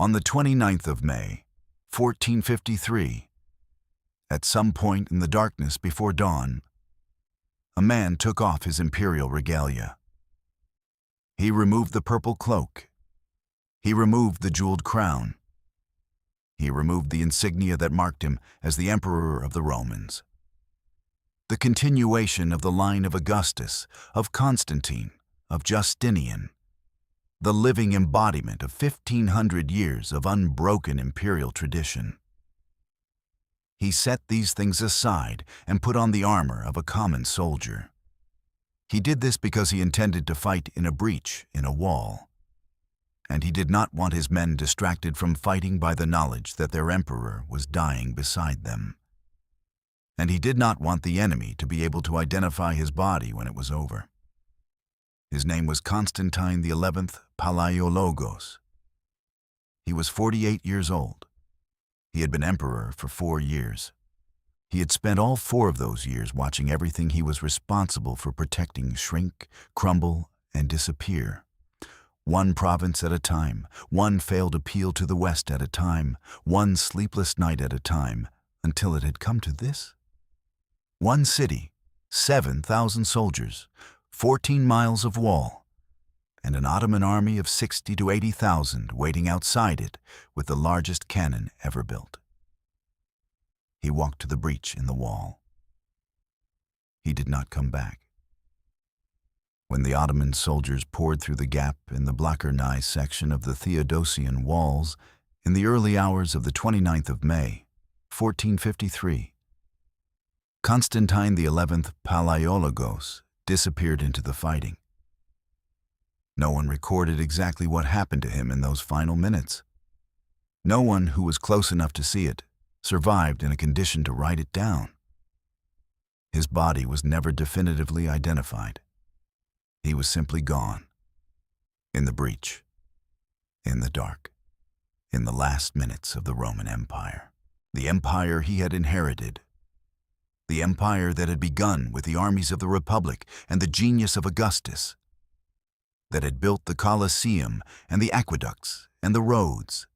On the 29th of May, 1453, at some point in the darkness before dawn, a man took off his imperial regalia. He removed the purple cloak. He removed the jeweled crown. He removed the insignia that marked him as the Emperor of the Romans. The continuation of the line of Augustus, of Constantine, of Justinian, the living embodiment of 1,500 years of unbroken imperial tradition. He set these things aside and put on the armor of a common soldier. He did this because he intended to fight in a breach in a wall, and he did not want his men distracted from fighting by the knowledge that their emperor was dying beside them. And he did not want the enemy to be able to identify his body when it was over. His name was Constantine XI Palaiologos. He was 48 years old. He had been emperor for 4 years. He had spent all 4 of those years watching everything he was responsible for protecting shrink, crumble, and disappear. One province at a time, one failed appeal to the West at a time, one sleepless night at a time, until it had come to this. One city, 7,000 soldiers, 14 miles of wall, and an Ottoman army of 60 to 80,000 waiting outside it with the largest cannon ever built. He walked to the breach in the wall. He did not come back. When the Ottoman soldiers poured through the gap in the Blackernai section of the Theodosian walls in the early hours of the 29th of May, 1453, Constantine XI Palaiologos disappeared into the fighting. No one recorded exactly what happened to him in those final minutes. No one who was close enough to see it survived in a condition to write it down. His body was never definitively identified. He was simply gone, in the breach, in the dark, in the last minutes of the Roman Empire. The empire he had inherited, the empire that had begun with the armies of the Republic and the genius of Augustus, that had built the Colosseum and the aqueducts and the roads,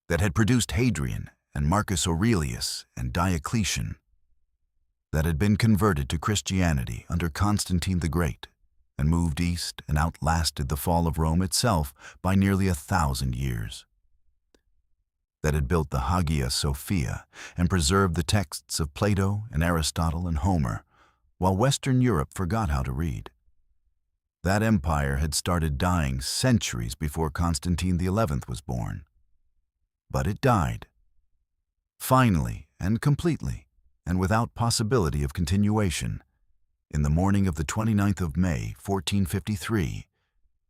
that had produced Hadrian and Marcus Aurelius and Diocletian, that had been converted to Christianity under Constantine the Great and moved east and outlasted the fall of Rome itself by nearly 1,000 years, that had built the Hagia Sophia and preserved the texts of Plato and Aristotle and Homer, while Western Europe forgot how to read. That empire had started dying centuries before Constantine XI was born. But it died, finally and completely, and without possibility of continuation, in the morning of the 29th of May, 1453,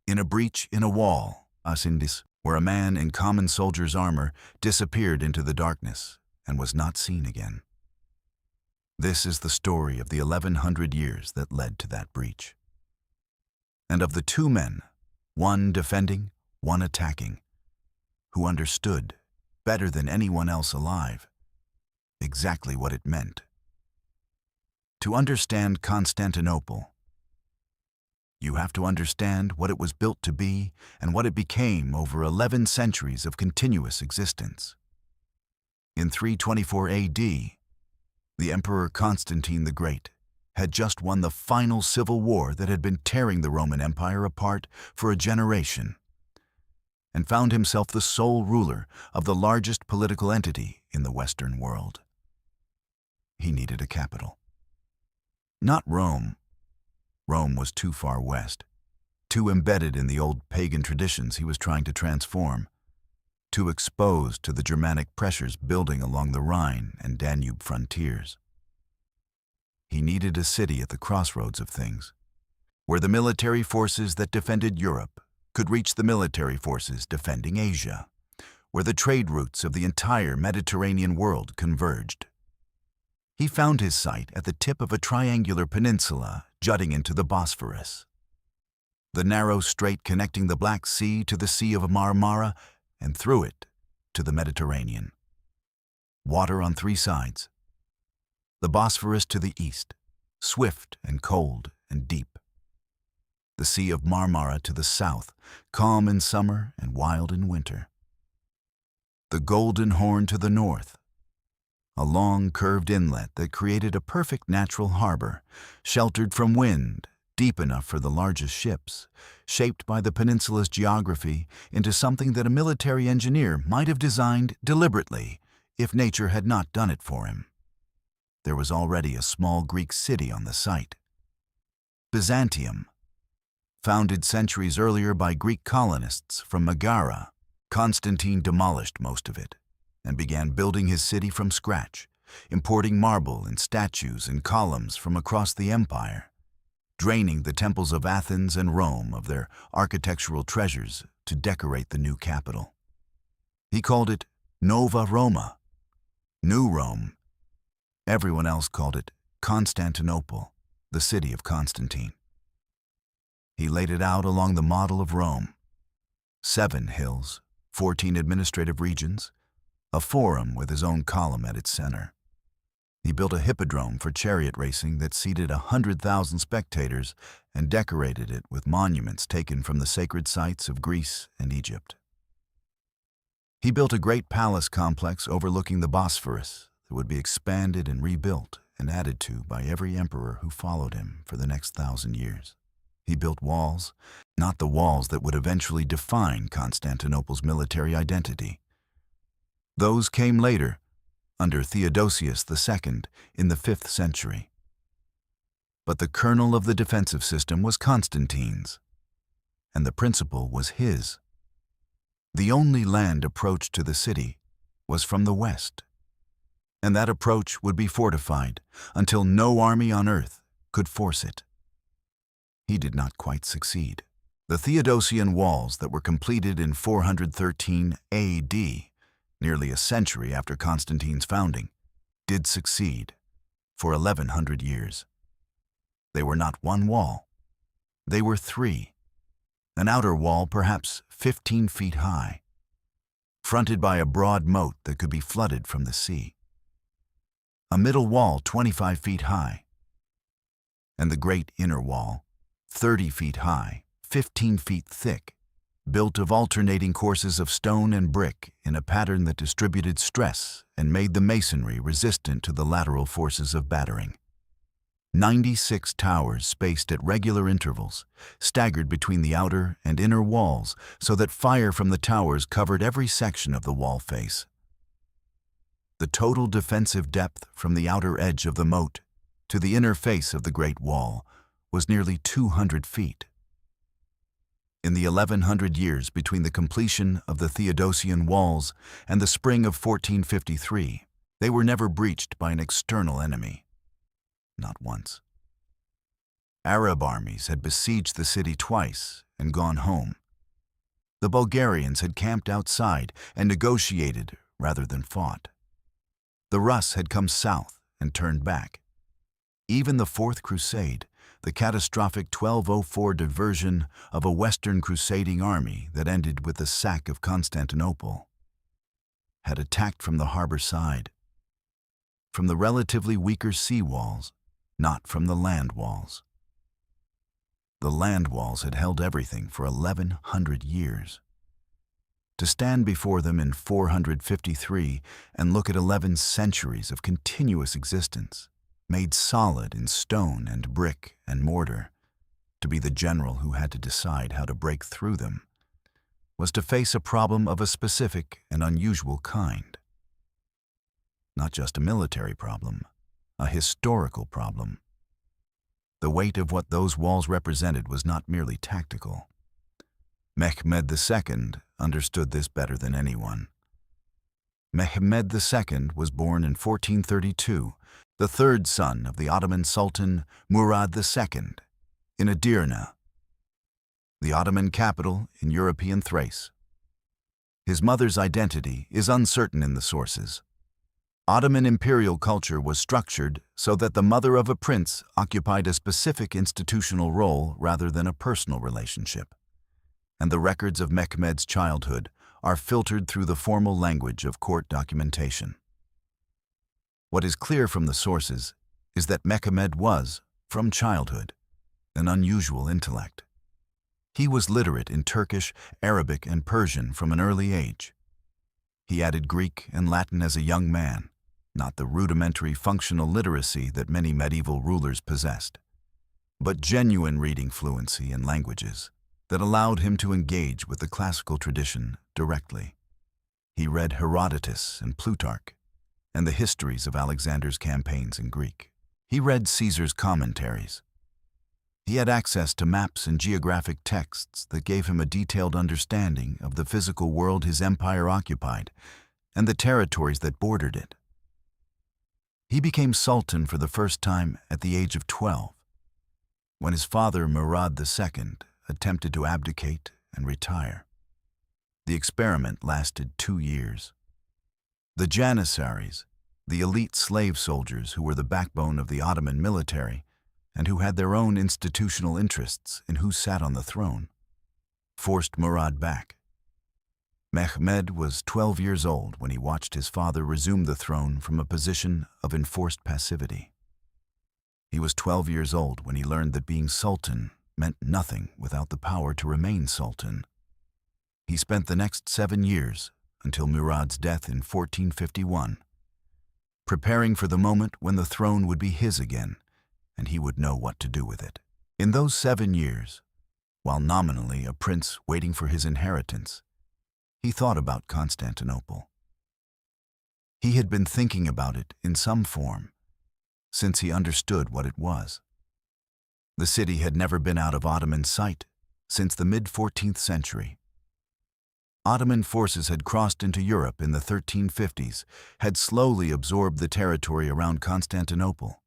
in a breach in a wall, Asindis, where a man in common soldier's armor disappeared into the darkness and was not seen again. This is the story of the 1,100 years that led to that breach. And of the 2 men, one defending, one attacking, who understood, better than anyone else alive, exactly what it meant. To understand Constantinople, you have to understand what it was built to be and what it became over 11 centuries of continuous existence. In 324 AD, the Emperor Constantine the Great had just won the final civil war that had been tearing the Roman Empire apart for a generation, and found himself the sole ruler of the largest political entity in the Western world. He needed a capital. Not Rome. Rome was too far west, too embedded in the old pagan traditions he was trying to transform, too exposed to the Germanic pressures building along the Rhine and Danube frontiers. He needed a city at the crossroads of things, where the military forces that defended Europe could reach the military forces defending Asia, where the trade routes of the entire Mediterranean world converged. He found his site at the tip of a triangular peninsula jutting into the Bosphorus, the narrow strait connecting the Black Sea to the Sea of Marmara and through it to the Mediterranean. Water on 3 sides. The Bosphorus to the east, swift and cold and deep. The Sea of Marmara to the south, calm in summer and wild in winter. the Golden Horn to the north, a long curved inlet that created a perfect natural harbor, sheltered from wind, deep enough for the largest ships, shaped by the peninsula's geography into something that a military engineer might have designed deliberately if nature had not done it for him. There was already a small Greek city on the site. Byzantium. Founded centuries earlier by Greek colonists from Megara, Constantine demolished most of it and began building his city from scratch, importing marble and statues and columns from across the empire, draining the temples of Athens and Rome of their architectural treasures to decorate the new capital. He called it Nova Roma, New Rome. Everyone else called it Constantinople, the city of Constantine. He laid it out along the model of Rome: 7 hills, 14 administrative regions, a forum with his own column at its center. He built a hippodrome for chariot racing that seated 100,000 spectators and decorated it with monuments taken from the sacred sites of Greece and Egypt. He built a great palace complex overlooking the Bosphorus that would be expanded and rebuilt and added to by every emperor who followed him for the next 1,000 years. He built walls, not the walls that would eventually define Constantinople's military identity. Those came later, under Theodosius II in the 5th century. But the kernel of the defensive system was Constantine's, and the principle was his. The only land approach to the city was from the west, and that approach would be fortified until no army on earth could force it. He did not quite succeed. The Theodosian walls that were completed in 413 A.D., nearly a century after Constantine's founding, did succeed for 1,100 years. They were not one wall. They were 3. An outer wall perhaps 15 feet high, fronted by a broad moat that could be flooded from the sea. A middle wall 25 feet high, and the great inner wall, 30 feet high, 15 feet thick, built of alternating courses of stone and brick in a pattern that distributed stress and made the masonry resistant to the lateral forces of battering. 96 towers spaced at regular intervals, staggered between the outer and inner walls so that fire from the towers covered every section of the wall face. The total defensive depth from the outer edge of the moat to the inner face of the Great Wall was nearly 200 feet. In the 1,100 years between the completion of the Theodosian walls and the spring of 1453, they were never breached by an external enemy. Not once. Arab armies had besieged the city twice and gone home. The Bulgarians had camped outside and negotiated rather than fought. The Rus had come south and turned back. Even the Fourth Crusade, the catastrophic 1204 diversion of a Western crusading army that ended with the sack of Constantinople, had attacked from the harbor side, from the relatively weaker sea walls, not from the land walls. The land walls had held everything for 1,100 years. To stand before them in 453 and look at 11 centuries of continuous existence, made solid in stone and brick and mortar, to be the general who had to decide how to break through them, was to face a problem of a specific and unusual kind. Not just a military problem, a historical problem. The weight of what those walls represented was not merely tactical. Mehmed II understood this better than anyone. Mehmed II was born in 1432, the 3rd son of the Ottoman Sultan Murad II, in Edirne, the Ottoman capital in European Thrace. His mother's identity is uncertain in the sources. Ottoman imperial culture was structured so that the mother of a prince occupied a specific institutional role rather than a personal relationship, and the records of Mehmed's childhood are filtered through the formal language of court documentation. What is clear from the sources is that Mehmed was, from childhood, an unusual intellect. He was literate in Turkish, Arabic, and Persian from an early age. He added Greek and Latin as a young man, not the rudimentary functional literacy that many medieval rulers possessed, but genuine reading fluency in languages that allowed him to engage with the classical tradition directly. He read Herodotus and Plutarch, and the histories of Alexander's campaigns in Greek. He read Caesar's commentaries. He had access to maps and geographic texts that gave him a detailed understanding of the physical world his empire occupied and the territories that bordered it. He became sultan for the first time at the age of 12, when his father Murad II attempted to abdicate and retire. The experiment lasted 2 years. The Janissaries, the elite slave soldiers who were the backbone of the Ottoman military and who had their own institutional interests in who sat on the throne, forced Murad back. Mehmed was 12 years old when he watched his father resume the throne from a position of enforced passivity. He was 12 years old when he learned that being sultan meant nothing without the power to remain sultan. He spent the next 7 years, until Murad's death in 1451, preparing for the moment when the throne would be his again, and he would know what to do with it. In those 7 years, while nominally a prince waiting for his inheritance, he thought about Constantinople. He had been thinking about it in some form since he understood what it was. The city had never been out of Ottoman sight since the mid-14th century. Ottoman forces had crossed into Europe in the 1350s, had slowly absorbed the territory around Constantinople,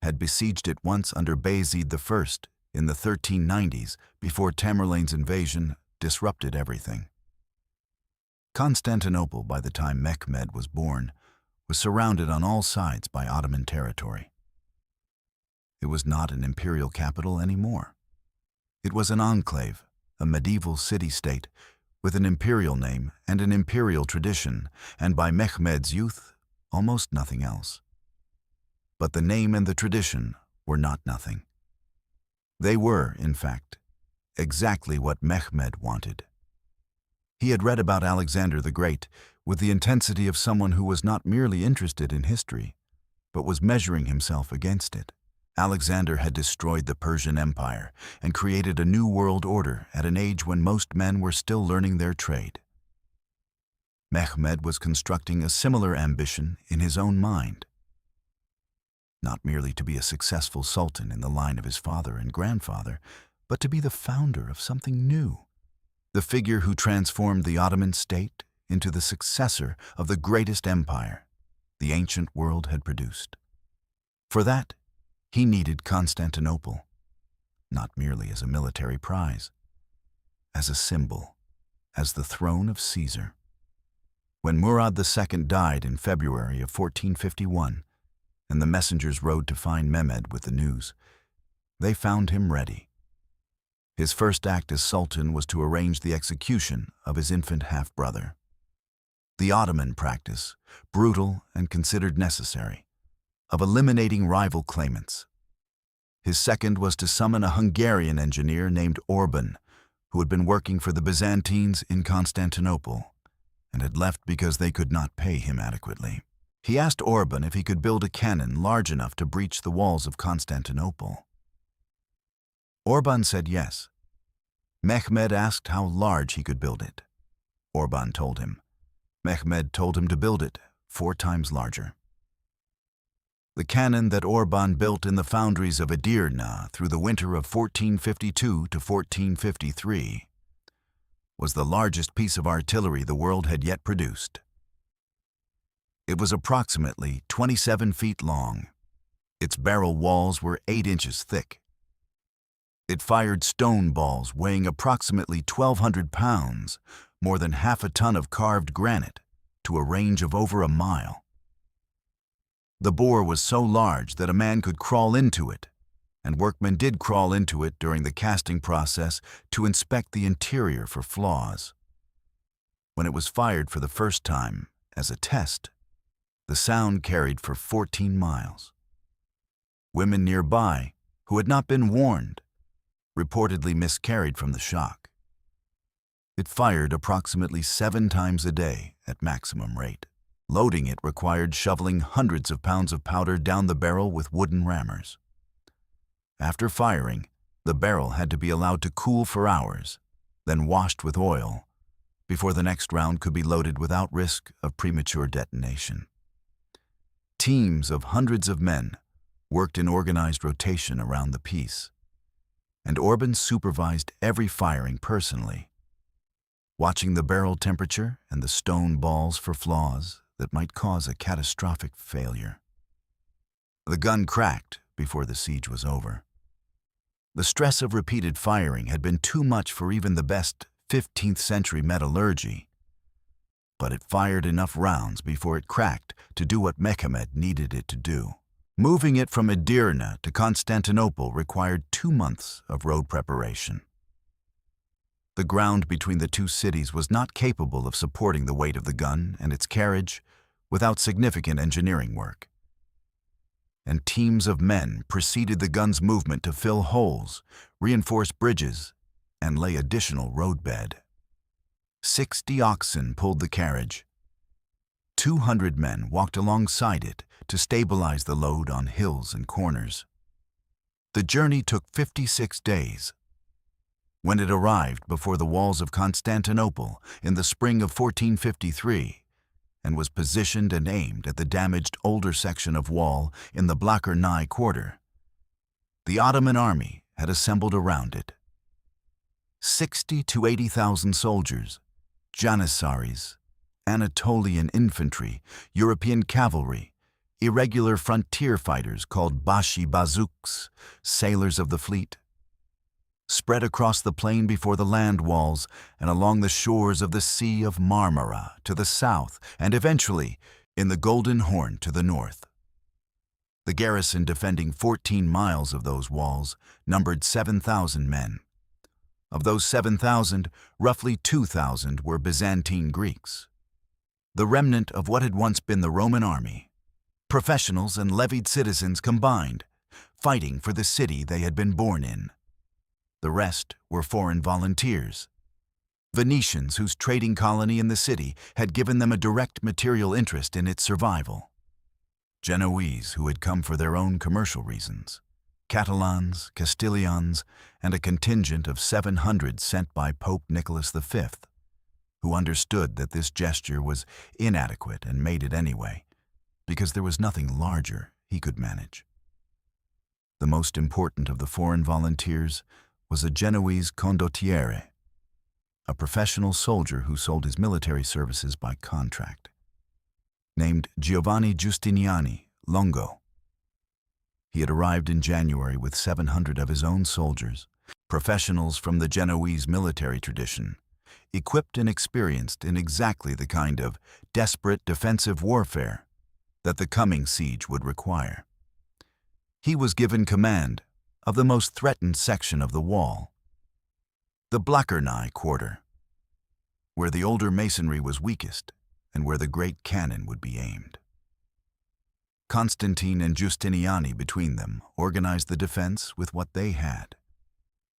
had besieged it once under Bayezid I in the 1390s before Tamerlane's invasion disrupted everything. Constantinople, by the time Mehmed was born, was surrounded on all sides by Ottoman territory. It was not an imperial capital anymore. It was an enclave, a medieval city-state, with an imperial name and an imperial tradition, and by Mehmed's youth, almost nothing else. But the name and the tradition were not nothing. They were, in fact, exactly what Mehmed wanted. He had read about Alexander the Great with the intensity of someone who was not merely interested in history, but was measuring himself against it. Alexander had destroyed the Persian Empire and created a new world order at an age when most men were still learning their trade. Mehmed was constructing a similar ambition in his own mind. Not merely to be a successful sultan in the line of his father and grandfather, but to be the founder of something new, the figure who transformed the Ottoman state into the successor of the greatest empire the ancient world had produced. For that, he needed Constantinople, not merely as a military prize, as a symbol, as the throne of Caesar. When Murad II died in February of 1451, and the messengers rode to find Mehmed with the news, they found him ready. His first act as sultan was to arrange the execution of his infant half-brother. The Ottoman practice, brutal and considered necessary, of eliminating rival claimants. His second was to summon a Hungarian engineer named Orban, who had been working for the Byzantines in Constantinople and had left because they could not pay him adequately. He asked Orban if he could build a cannon large enough to breach the walls of Constantinople. Orban said yes. Mehmed asked how large he could build it. Orban told him. Mehmed told him to build it 4 times larger. The cannon that Orban built in the foundries of Edirne through the winter of 1452 to 1453 was the largest piece of artillery the world had yet produced. It was approximately 27 feet long. Its barrel walls were 8 inches thick. It fired stone balls weighing approximately 1,200 pounds, more than half a ton of carved granite, to a range of over a mile. The bore was so large that a man could crawl into it, and workmen did crawl into it during the casting process to inspect the interior for flaws. When it was fired for the first time, as a test, the sound carried for 14 miles. Women nearby, who had not been warned, reportedly miscarried from the shock. It fired approximately 7 times a day at maximum rate. Loading it required shoveling hundreds of pounds of powder down the barrel with wooden rammers. After firing, the barrel had to be allowed to cool for hours, then washed with oil, before the next round could be loaded without risk of premature detonation. Teams of hundreds of men worked in organized rotation around the piece, and Orban supervised every firing personally, watching the barrel temperature and the stone balls for flaws that might cause a catastrophic failure. The gun cracked before the siege was over. The stress of repeated firing had been too much for even the best 15th century metallurgy, but it fired enough rounds before it cracked to do what Mehmed needed it to do. Moving it from Edirne to Constantinople required 2 months of road preparation. The ground between the two cities was not capable of supporting the weight of the gun and its carriage without significant engineering work. And teams of men preceded the gun's movement to fill holes, reinforce bridges, and lay additional roadbed. 60 oxen pulled the carriage. 200 men walked alongside it to stabilize the load on hills and corners. The journey took 56 days. When it arrived before the walls of Constantinople in the spring of 1453 and was positioned and aimed at the damaged older section of wall in the Blackernai quarter, the Ottoman army had assembled around it. 60 to 80,000 soldiers, janissaries, Anatolian infantry, European cavalry, irregular frontier fighters called Bashi Bazouks, sailors of the fleet, spread across the plain before the land walls and along the shores of the Sea of Marmara to the south and eventually in the Golden Horn to the north. The garrison defending 14 miles of those walls numbered 7,000 men. Of those 7,000, roughly 2,000 were Byzantine Greeks, the remnant of what had once been the Roman army, professionals and levied citizens combined, fighting for the city they had been born in. The rest were foreign volunteers, Venetians whose trading colony in the city had given them a direct material interest in its survival, Genoese who had come for their own commercial reasons, Catalans, Castilians, and a contingent of 700 sent by Pope Nicholas V, who understood that this gesture was inadequate and made it anyway, because there was nothing larger he could manage. The most important of the foreign volunteers was a Genoese condottiere, a professional soldier who sold his military services by contract, named Giovanni Giustiniani Longo. He had arrived in January with 700 of his own soldiers, professionals from the Genoese military tradition, equipped and experienced in exactly the kind of desperate defensive warfare that the coming siege would require. He was given command of the most threatened section of the wall, the Blackernai quarter, where the older masonry was weakest and where the great cannon would be aimed. Constantine and Giustiniani between them organized the defense with what they had,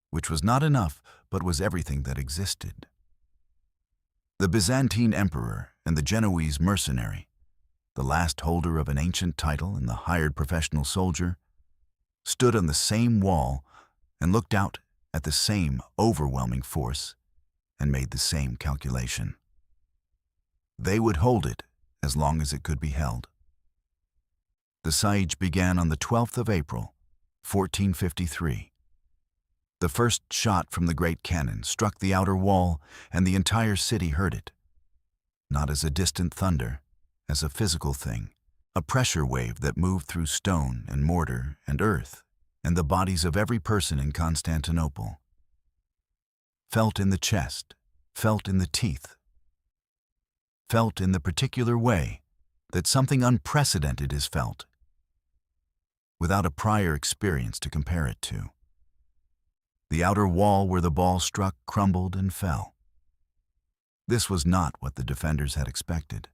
which was not enough but was everything that existed. The Byzantine emperor and the Genoese mercenary, the last holder of an ancient title and the hired professional soldier, stood on the same wall and looked out at the same overwhelming force and made the same calculation. They would hold it as long as it could be held. The siege began on the 12th of April, 1453. The first shot from the great cannon struck the outer wall, and the entire city heard it, not as a distant thunder, as a physical thing, a pressure wave that moved through stone and mortar and earth and the bodies of every person in Constantinople. Felt in the chest, felt in the teeth, felt in the particular way that something unprecedented is felt, without a prior experience to compare it to. The outer wall where the ball struck crumbled and fell. This was not what the defenders had expected.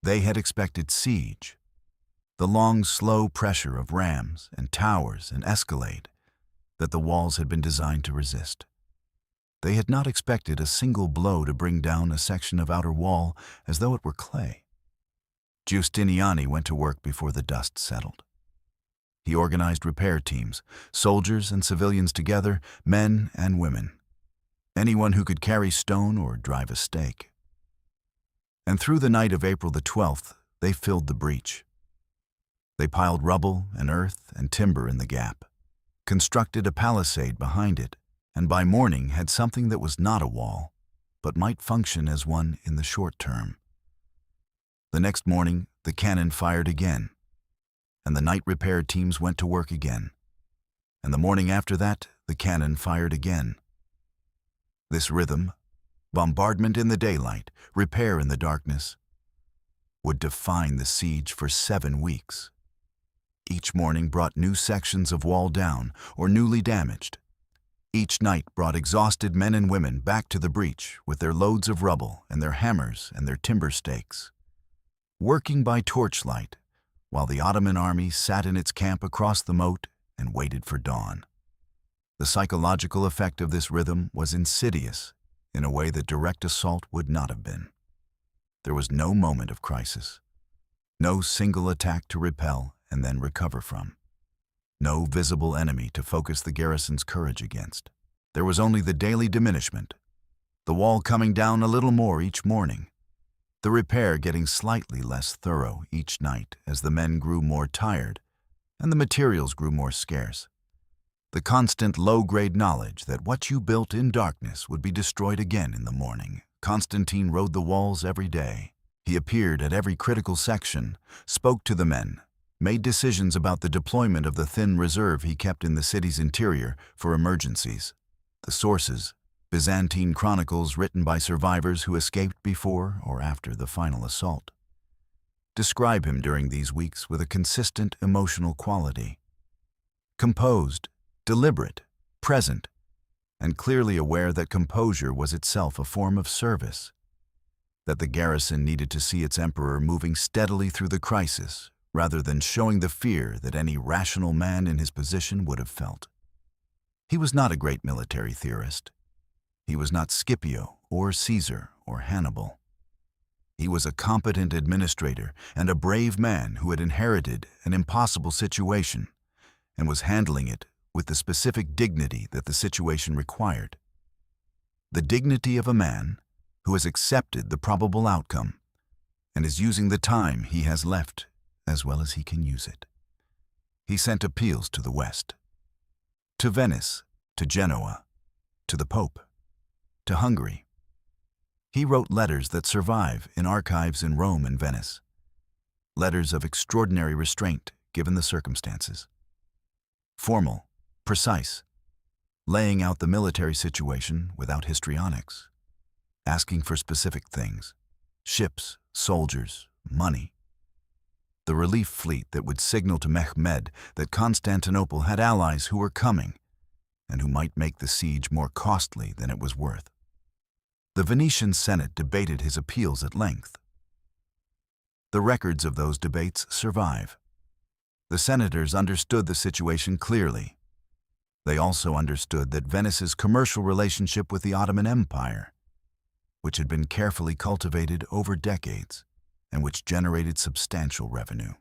They had expected siege, the long, slow pressure of rams and towers and escalade that the walls had been designed to resist. They had not expected a single blow to bring down a section of outer wall as though it were clay. Giustiniani went to work before the dust settled. He organized repair teams, soldiers and civilians together, men and women, anyone who could carry stone or drive a stake. And through the night of April the 12th, they filled the breach. They piled rubble and earth and timber in the gap, constructed a palisade behind it, and by morning had something that was not a wall, but might function as one in the short term. The next morning, the cannon fired again, and the night repair teams went to work again. And the morning after that, the cannon fired again. This rhythm, bombardment in the daylight, repair in the darkness, would define the siege for 7 weeks. Each morning brought new sections of wall down or newly damaged. Each night brought exhausted men and women back to the breach with their loads of rubble and their hammers and their timber stakes, working by torchlight while the Ottoman army sat in its camp across the moat and waited for dawn. The psychological effect of this rhythm was insidious in a way that direct assault would not have been. There was no moment of crisis, no single attack to repel and then recover from. No visible enemy to focus the garrison's courage against. There was only the daily diminishment, the wall coming down a little more each morning, the repair getting slightly less thorough each night as the men grew more tired and the materials grew more scarce. The constant low-grade knowledge that what you built in darkness would be destroyed again in the morning. Constantine rode the walls every day. He appeared at every critical section, spoke to the men, made decisions about the deployment of the thin reserve he kept in the city's interior for emergencies. The sources, Byzantine chronicles written by survivors who escaped before or after the final assault, describe him during these weeks with a consistent emotional quality. Composed, deliberate, present, and clearly aware that composure was itself a form of service, that the garrison needed to see its emperor moving steadily through the crisis rather than showing the fear that any rational man in his position would have felt. He was not a great military theorist. He was not Scipio or Caesar or Hannibal. He was a competent administrator and a brave man who had inherited an impossible situation and was handling it with the specific dignity that the situation required. The dignity of a man who has accepted the probable outcome and is using the time he has left as well as he can use it. He sent appeals to the West, to Venice, to Genoa, to the Pope, to Hungary. He wrote letters that survive in archives in Rome and Venice, letters of extraordinary restraint given the circumstances. Formal, precise, laying out the military situation without histrionics, asking for specific things, ships, soldiers, money. The relief fleet that would signal to Mehmed that Constantinople had allies who were coming and who might make the siege more costly than it was worth. The Venetian Senate debated his appeals at length. The records of those debates survive. The senators understood the situation clearly. They also understood that Venice's commercial relationship with the Ottoman Empire, which had been carefully cultivated over decades and which generated substantial revenue,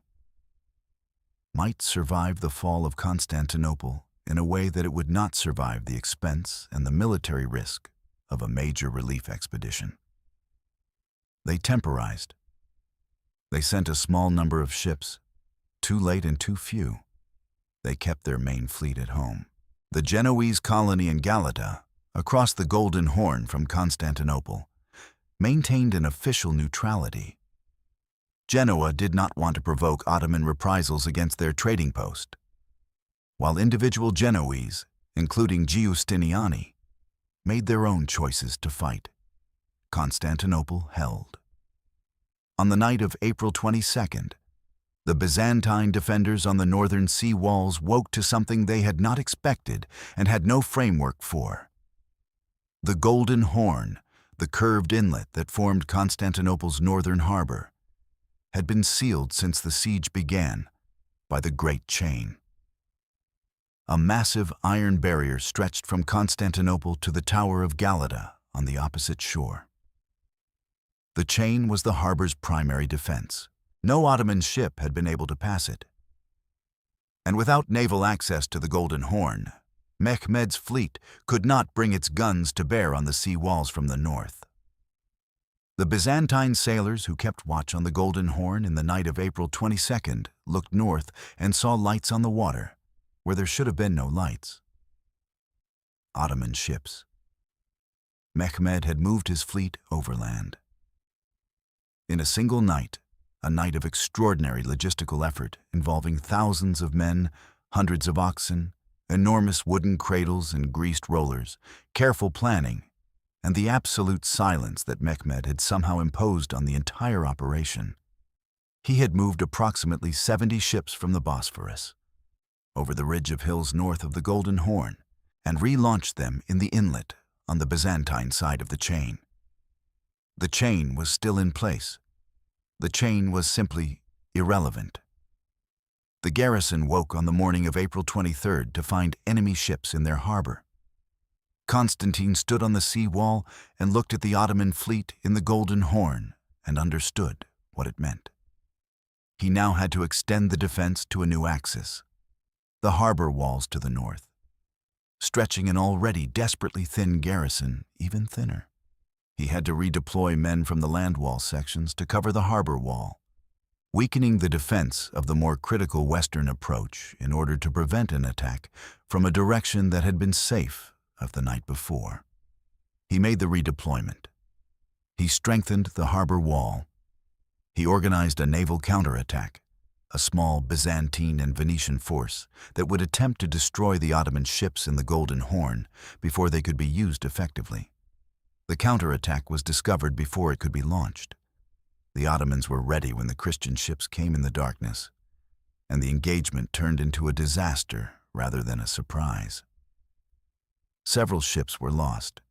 might survive the fall of Constantinople in a way that it would not survive the expense and the military risk of a major relief expedition. They temporized. They sent a small number of ships, too late and too few. They kept their main fleet at home. The Genoese colony in Galata, across the Golden Horn from Constantinople, maintained an official neutrality. Genoa did not want to provoke Ottoman reprisals against their trading post, while individual Genoese, including Giustiniani, made their own choices to fight. Constantinople held. On the night of April 22nd, the Byzantine defenders on the northern sea walls woke to something they had not expected and had no framework for. The Golden Horn, the curved inlet that formed Constantinople's northern harbor, had been sealed since the siege began by the Great Chain. A massive iron barrier stretched from Constantinople to the Tower of Galata on the opposite shore. The chain was the harbor's primary defense. No Ottoman ship had been able to pass it. And without naval access to the Golden Horn, Mehmed's fleet could not bring its guns to bear on the sea walls from the north. The Byzantine sailors who kept watch on the Golden Horn in the night of April 22nd looked north and saw lights on the water, where there should have been no lights. Ottoman ships. Mehmed had moved his fleet overland. In a single night, a night of extraordinary logistical effort involving thousands of men, hundreds of oxen, enormous wooden cradles and greased rollers, careful planning, and the absolute silence that Mehmed had somehow imposed on the entire operation. He had moved approximately 70 ships from the Bosphorus, over the ridge of hills north of the Golden Horn, and relaunched them in the inlet on the Byzantine side of the chain. The chain was still in place. The chain was simply irrelevant. The garrison woke on the morning of April 23rd to find enemy ships in their harbor. Constantine stood on the sea wall and looked at the Ottoman fleet in the Golden Horn and understood what it meant. He now had to extend the defense to a new axis, the harbor walls to the north, stretching an already desperately thin garrison even thinner. He had to redeploy men from the land wall sections to cover the harbor wall, weakening the defense of the more critical western approach in order to prevent an attack from a direction that had been safe of the night before. He made the redeployment. He strengthened the harbor wall. He organized a naval counterattack, a small Byzantine and Venetian force that would attempt to destroy the Ottoman ships in the Golden Horn before they could be used effectively. The counterattack was discovered before it could be launched. The Ottomans were ready when the Christian ships came in the darkness, and the engagement turned into a disaster rather than a surprise. Several ships were lost.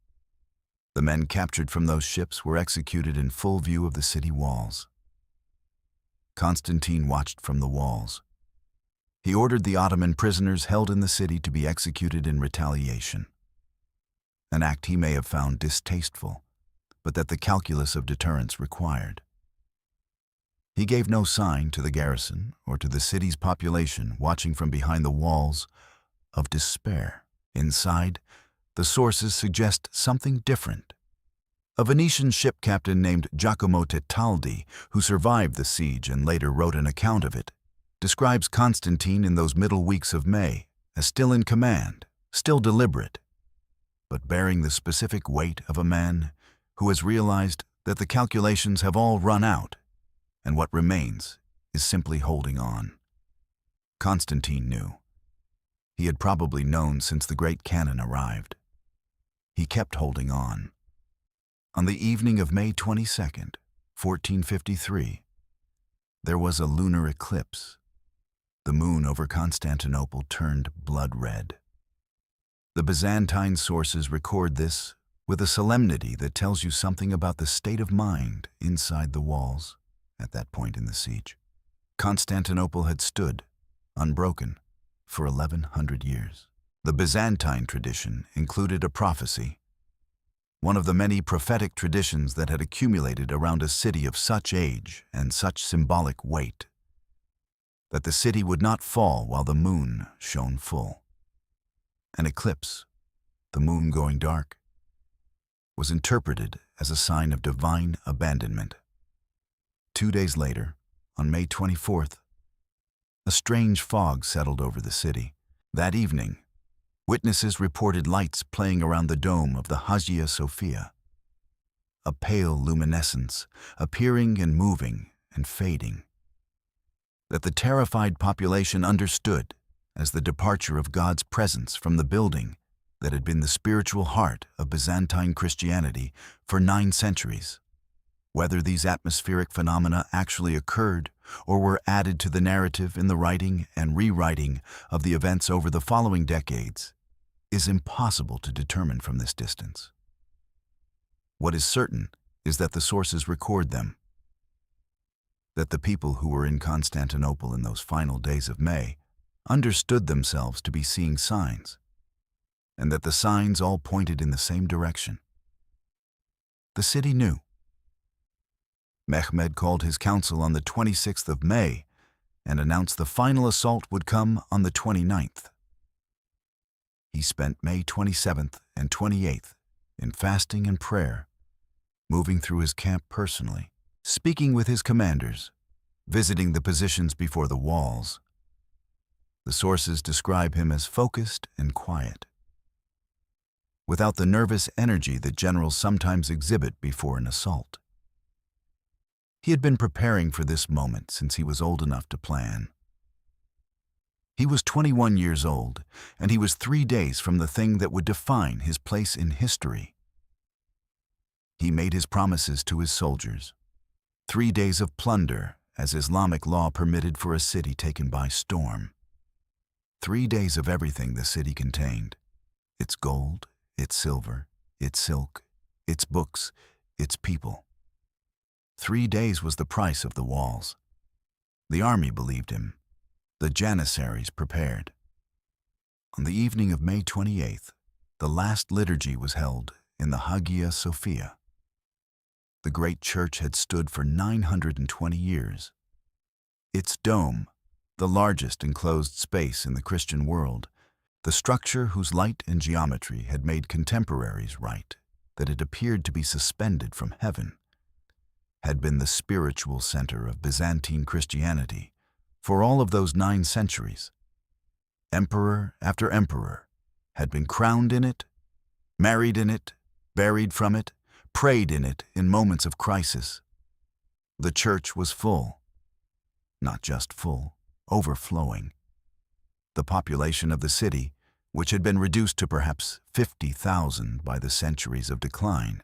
The men captured from those ships were executed in full view of the city walls. Constantine watched from the walls. He ordered the Ottoman prisoners held in the city to be executed in retaliation, an act he may have found distasteful, but that the calculus of deterrence required. He gave no sign to the garrison or to the city's population watching from behind the walls of despair. Inside, the sources suggest something different. A Venetian ship captain named Giacomo Tetaldi, who survived the siege and later wrote an account of it, describes Constantine in those middle weeks of May as still in command, still deliberate, but bearing the specific weight of a man who has realized that the calculations have all run out, and what remains is simply holding on. Constantine knew. He had probably known since the great cannon arrived. He kept holding on. On the evening of May 22nd, 1453, there was a lunar eclipse. The moon over Constantinople turned blood red. The Byzantine sources record this with a solemnity that tells you something about the state of mind inside the walls at that point in the siege. Constantinople had stood, unbroken, for 1,100 years. The Byzantine tradition included a prophecy, one of the many prophetic traditions that had accumulated around a city of such age and such symbolic weight, that the city would not fall while the moon shone full. An eclipse, the moon going dark, was interpreted as a sign of divine abandonment. 2 days later, on May 24th, a strange fog settled over the city. That evening, witnesses reported lights playing around the dome of the Hagia Sophia, a pale luminescence appearing and moving and fading, that the terrified population understood as the departure of God's presence from the building that had been the spiritual heart of Byzantine Christianity for 9 centuries. Whether these atmospheric phenomena actually occurred or were added to the narrative in the writing and rewriting of the events over the following decades is impossible to determine from this distance. What is certain is that the sources record them, that the people who were in Constantinople in those final days of May understood themselves to be seeing signs, and that the signs all pointed in the same direction. The city knew. Mehmed called his council on the 26th of May and announced the final assault would come on the 29th. He spent May 27th and 28th in fasting and prayer, moving through his camp personally, speaking with his commanders, visiting the positions before the walls. The sources describe him as focused and quiet, without the nervous energy that generals sometimes exhibit before an assault. He had been preparing for this moment since he was old enough to plan. He was 21 years old, and he was 3 days from the thing that would define his place in history. He made his promises to his soldiers. 3 days of plunder, as Islamic law permitted for a city taken by storm. 3 days of everything the city contained: its gold, its silver, its silk, its books, its people. 3 days was the price of the walls. The army believed him. The Janissaries prepared. On the evening of May 28th, the last liturgy was held in the Hagia Sophia. The great church had stood for 920 years. Its dome, the largest enclosed space in the Christian world, the structure whose light and geometry had made contemporaries write that it appeared to be suspended from heaven, had been the spiritual center of Byzantine Christianity for all of those 9 centuries. Emperor after emperor had been crowned in it, married in it, buried from it, prayed in it in moments of crisis. The church was full, not just full, overflowing. The population of the city, which had been reduced to perhaps 50,000 by the centuries of decline,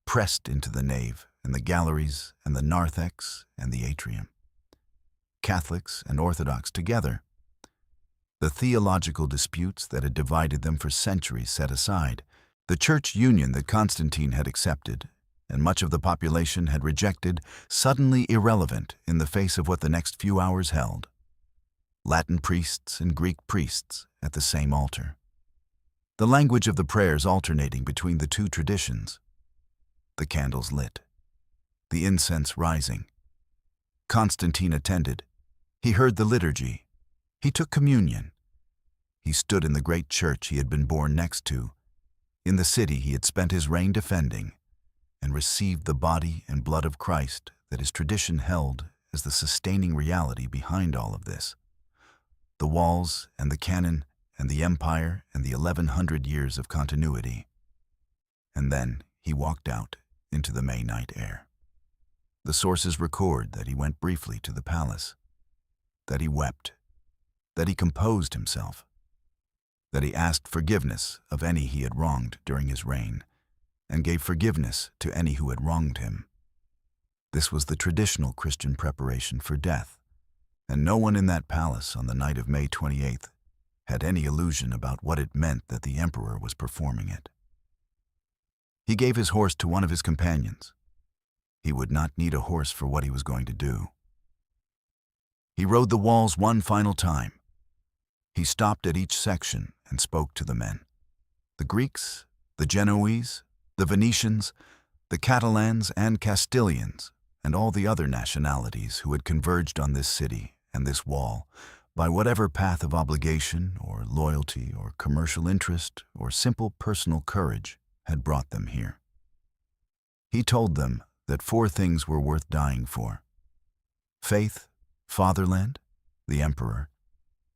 pressed into the nave and the galleries and the narthex and the atrium. Catholics and Orthodox together. The theological disputes that had divided them for centuries set aside, the church union that Constantine had accepted and much of the population had rejected, suddenly irrelevant in the face of what the next few hours held. Latin priests and Greek priests at the same altar. The language of the prayers alternating between the two traditions. The candles lit. The incense rising. Constantine attended. He heard the liturgy. He took communion. He stood in the great church he had been born next to, in the city he had spent his reign defending, and received the body and blood of Christ that his tradition held as the sustaining reality behind all of this. The walls and the canon and the empire and the 1100 years of continuity. And then he walked out into the May night air. The sources record that he went briefly to the palace, that he wept, that he composed himself, that he asked forgiveness of any he had wronged during his reign, and gave forgiveness to any who had wronged him. This was the traditional Christian preparation for death, and no one in that palace on the night of May 28th had any illusion about what it meant that the emperor was performing it. He gave his horse to one of his companions. He would not need a horse for what he was going to do. He rode the walls one final time. He stopped at each section and spoke to the men. The Greeks, the Genoese, the Venetians, the Catalans and Castilians, and all the other nationalities who had converged on this city and this wall by whatever path of obligation or loyalty or commercial interest or simple personal courage had brought them here. He told them that 4 things were worth dying for: faith, fatherland, the emperor,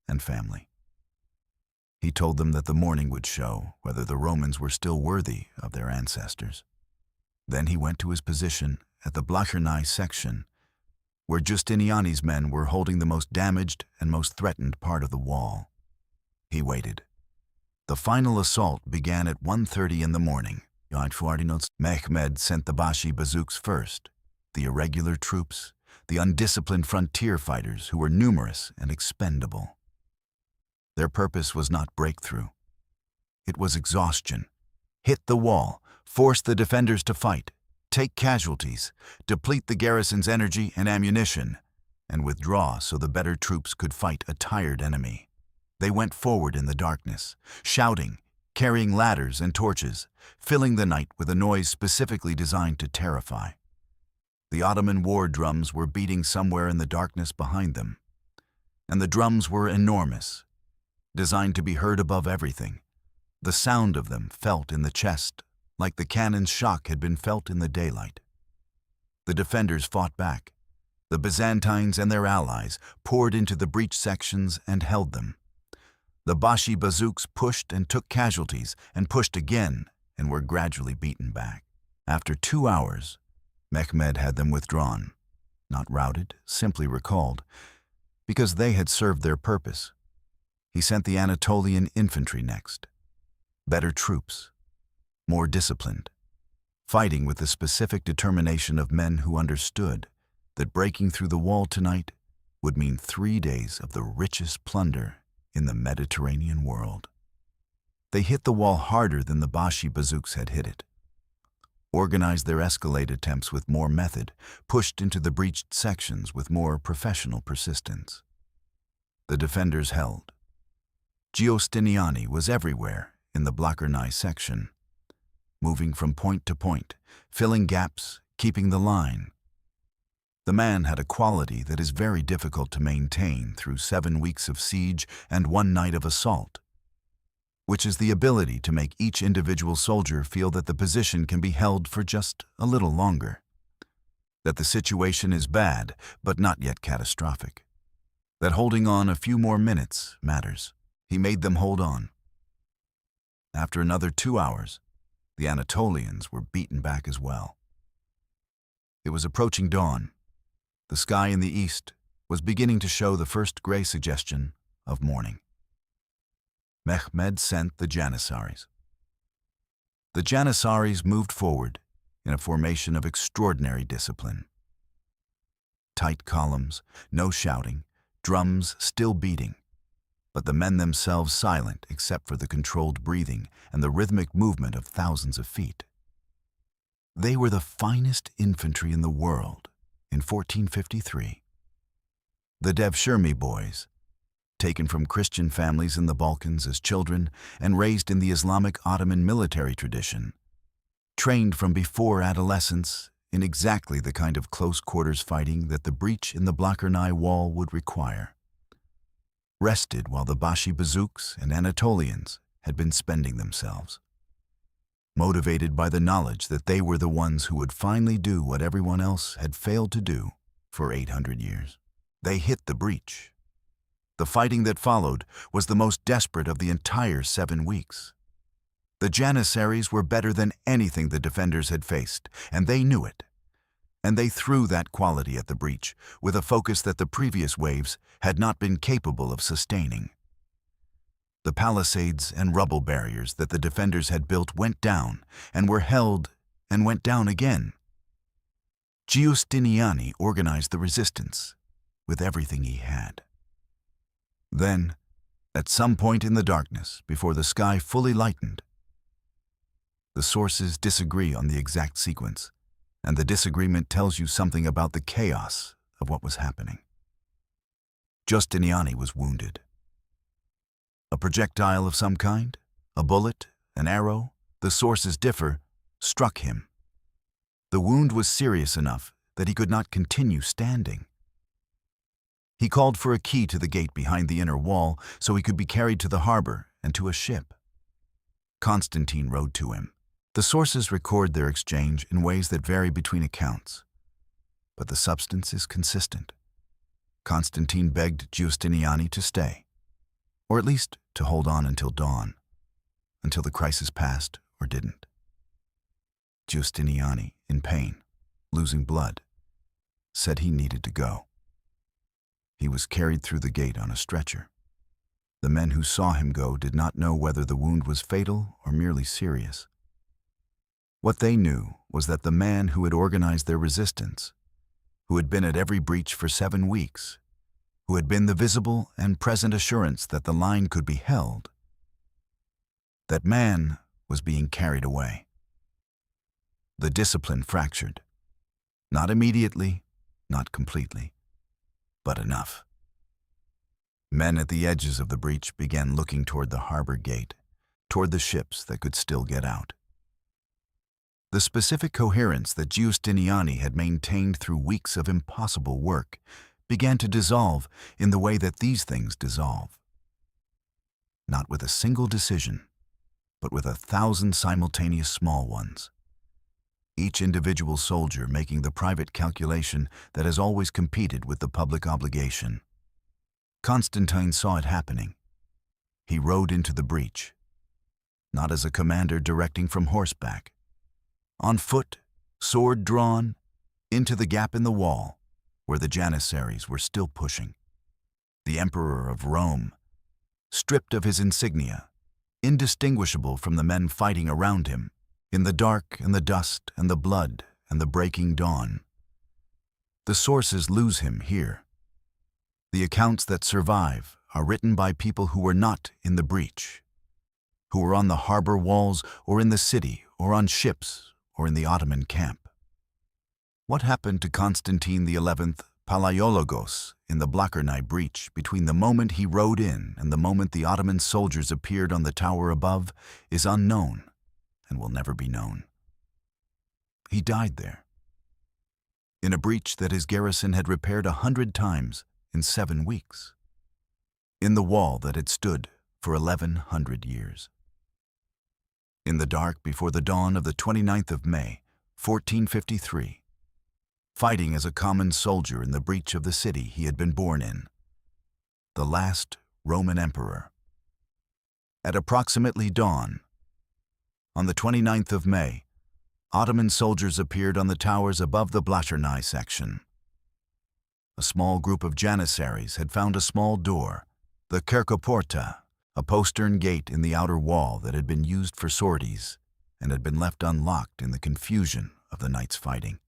and family. He told them that the morning would show whether the Romans were still worthy of their ancestors. Then he went to his position at the Blachernai section, where Justiniani's men were holding the most damaged and most threatened part of the wall. He waited. The final assault began at 1:30 in the morning. Mehmed sent the Bashi bazouks first, the irregular troops, the undisciplined frontier fighters who were numerous and expendable. Their purpose was not breakthrough. It was exhaustion. Hit the wall, force the defenders to fight, take casualties, deplete the garrison's energy and ammunition, and withdraw so the better troops could fight a tired enemy. They went forward in the darkness, shouting, carrying ladders and torches, filling the night with a noise specifically designed to terrify. The Ottoman war drums were beating somewhere in the darkness behind them, and the drums were enormous, designed to be heard above everything. The sound of them felt in the chest, like the cannon's shock had been felt in the daylight. The defenders fought back. The Byzantines and their allies poured into the breach sections and held them. The Bashi bazooks pushed and took casualties and pushed again and were gradually beaten back. After 2 hours, Mehmed had them withdrawn, not routed, simply recalled, because they had served their purpose. He sent the Anatolian infantry next. Better troops, more disciplined, fighting with the specific determination of men who understood that breaking through the wall tonight would mean 3 days of the richest plunder in the Mediterranean world. They hit the wall harder than the Bashi bazooks had hit it, organized their escalade attempts with more method, pushed into the breached sections with more professional persistence. The defenders held. Giustiniani was everywhere in the Blockernai section, moving from point to point, filling gaps, keeping the line. The man had a quality that is very difficult to maintain through 7 weeks of siege and 1 night of assault, which is the ability to make each individual soldier feel that the position can be held for just a little longer, that the situation is bad but not yet catastrophic, that holding on a few more minutes matters. He made them hold on. After another 2 hours, the Anatolians were beaten back as well. It was approaching dawn. The sky in the east was beginning to show the first gray suggestion of morning. Mehmed sent the Janissaries. The Janissaries moved forward in a formation of extraordinary discipline. Tight columns, no shouting, drums still beating, but the men themselves silent except for the controlled breathing and the rhythmic movement of thousands of feet. They were the finest infantry in the world in 1453. The Devshirme boys, taken from Christian families in the Balkans as children and raised in the Islamic Ottoman military tradition, trained from before adolescence in exactly the kind of close-quarters fighting that the breach in the Blockernai wall would require, rested while the Bashi bazooks and Anatolians had been spending themselves, motivated by the knowledge that they were the ones who would finally do what everyone else had failed to do for 800 years. They hit the breach. The fighting that followed was the most desperate of the entire 7 weeks. The Janissaries were better than anything the defenders had faced, and they knew it. And they threw that quality at the breach with a focus that the previous waves had not been capable of sustaining. The palisades and rubble barriers that the defenders had built went down and were held and went down again. Giustiniani organized the resistance with everything he had. Then, at some point in the darkness, before the sky fully lightened, the sources disagree on the exact sequence, and the disagreement tells you something about the chaos of what was happening. Giustiniani was wounded. A projectile of some kind, a bullet, an arrow, the sources differ, struck him. The wound was serious enough that he could not continue standing. He called for a key to the gate behind the inner wall so he could be carried to the harbor and to a ship. Constantine rode to him. The sources record their exchange in ways that vary between accounts, but the substance is consistent. Constantine begged Giustiniani to stay, or at least to hold on until dawn, until the crisis passed or didn't. Giustiniani, in pain, losing blood, said he needed to go. He was carried through the gate on a stretcher. The men who saw him go did not know whether the wound was fatal or merely serious. What they knew was that the man who had organized their resistance, who had been at every breach for 7 weeks, who had been the visible and present assurance that the line could be held, that man was being carried away. The discipline fractured. Not immediately, not completely, but enough. Men at the edges of the breach began looking toward the harbor gate, toward the ships that could still get out. The specific coherence that Giustiniani had maintained through weeks of impossible work began to dissolve in the way that these things dissolve. Not with a single decision, but with 1,000 simultaneous small ones. Each individual soldier making the private calculation that has always competed with the public obligation. Constantine saw it happening. He rode into the breach, not as a commander directing from horseback. On foot, sword drawn, into the gap in the wall, where the Janissaries were still pushing. The Emperor of Rome, stripped of his insignia, indistinguishable from the men fighting around him, in the dark and the dust and the blood and the breaking dawn. The sources lose him here. The accounts that survive are written by people who were not in the breach, who were on the harbor walls or in the city or on ships or in the Ottoman camp. What happened to Constantine XI Palaiologos in the Blachernae breach between the moment he rode in and the moment the Ottoman soldiers appeared on the tower above is unknown and will never be known. He died there, in a breach that his garrison had repaired 100 times in 7 weeks, in the wall that had stood for 1,100 years. In the dark before the dawn of the 29th of May, 1453, fighting as a common soldier in the breach of the city he had been born in, the last Roman emperor. At approximately dawn, on the 29th of May, Ottoman soldiers appeared on the towers above the Blachernae section. A small group of Janissaries had found a small door, the Kerkoporta, a postern gate in the outer wall that had been used for sorties and had been left unlocked in the confusion of the night's fighting,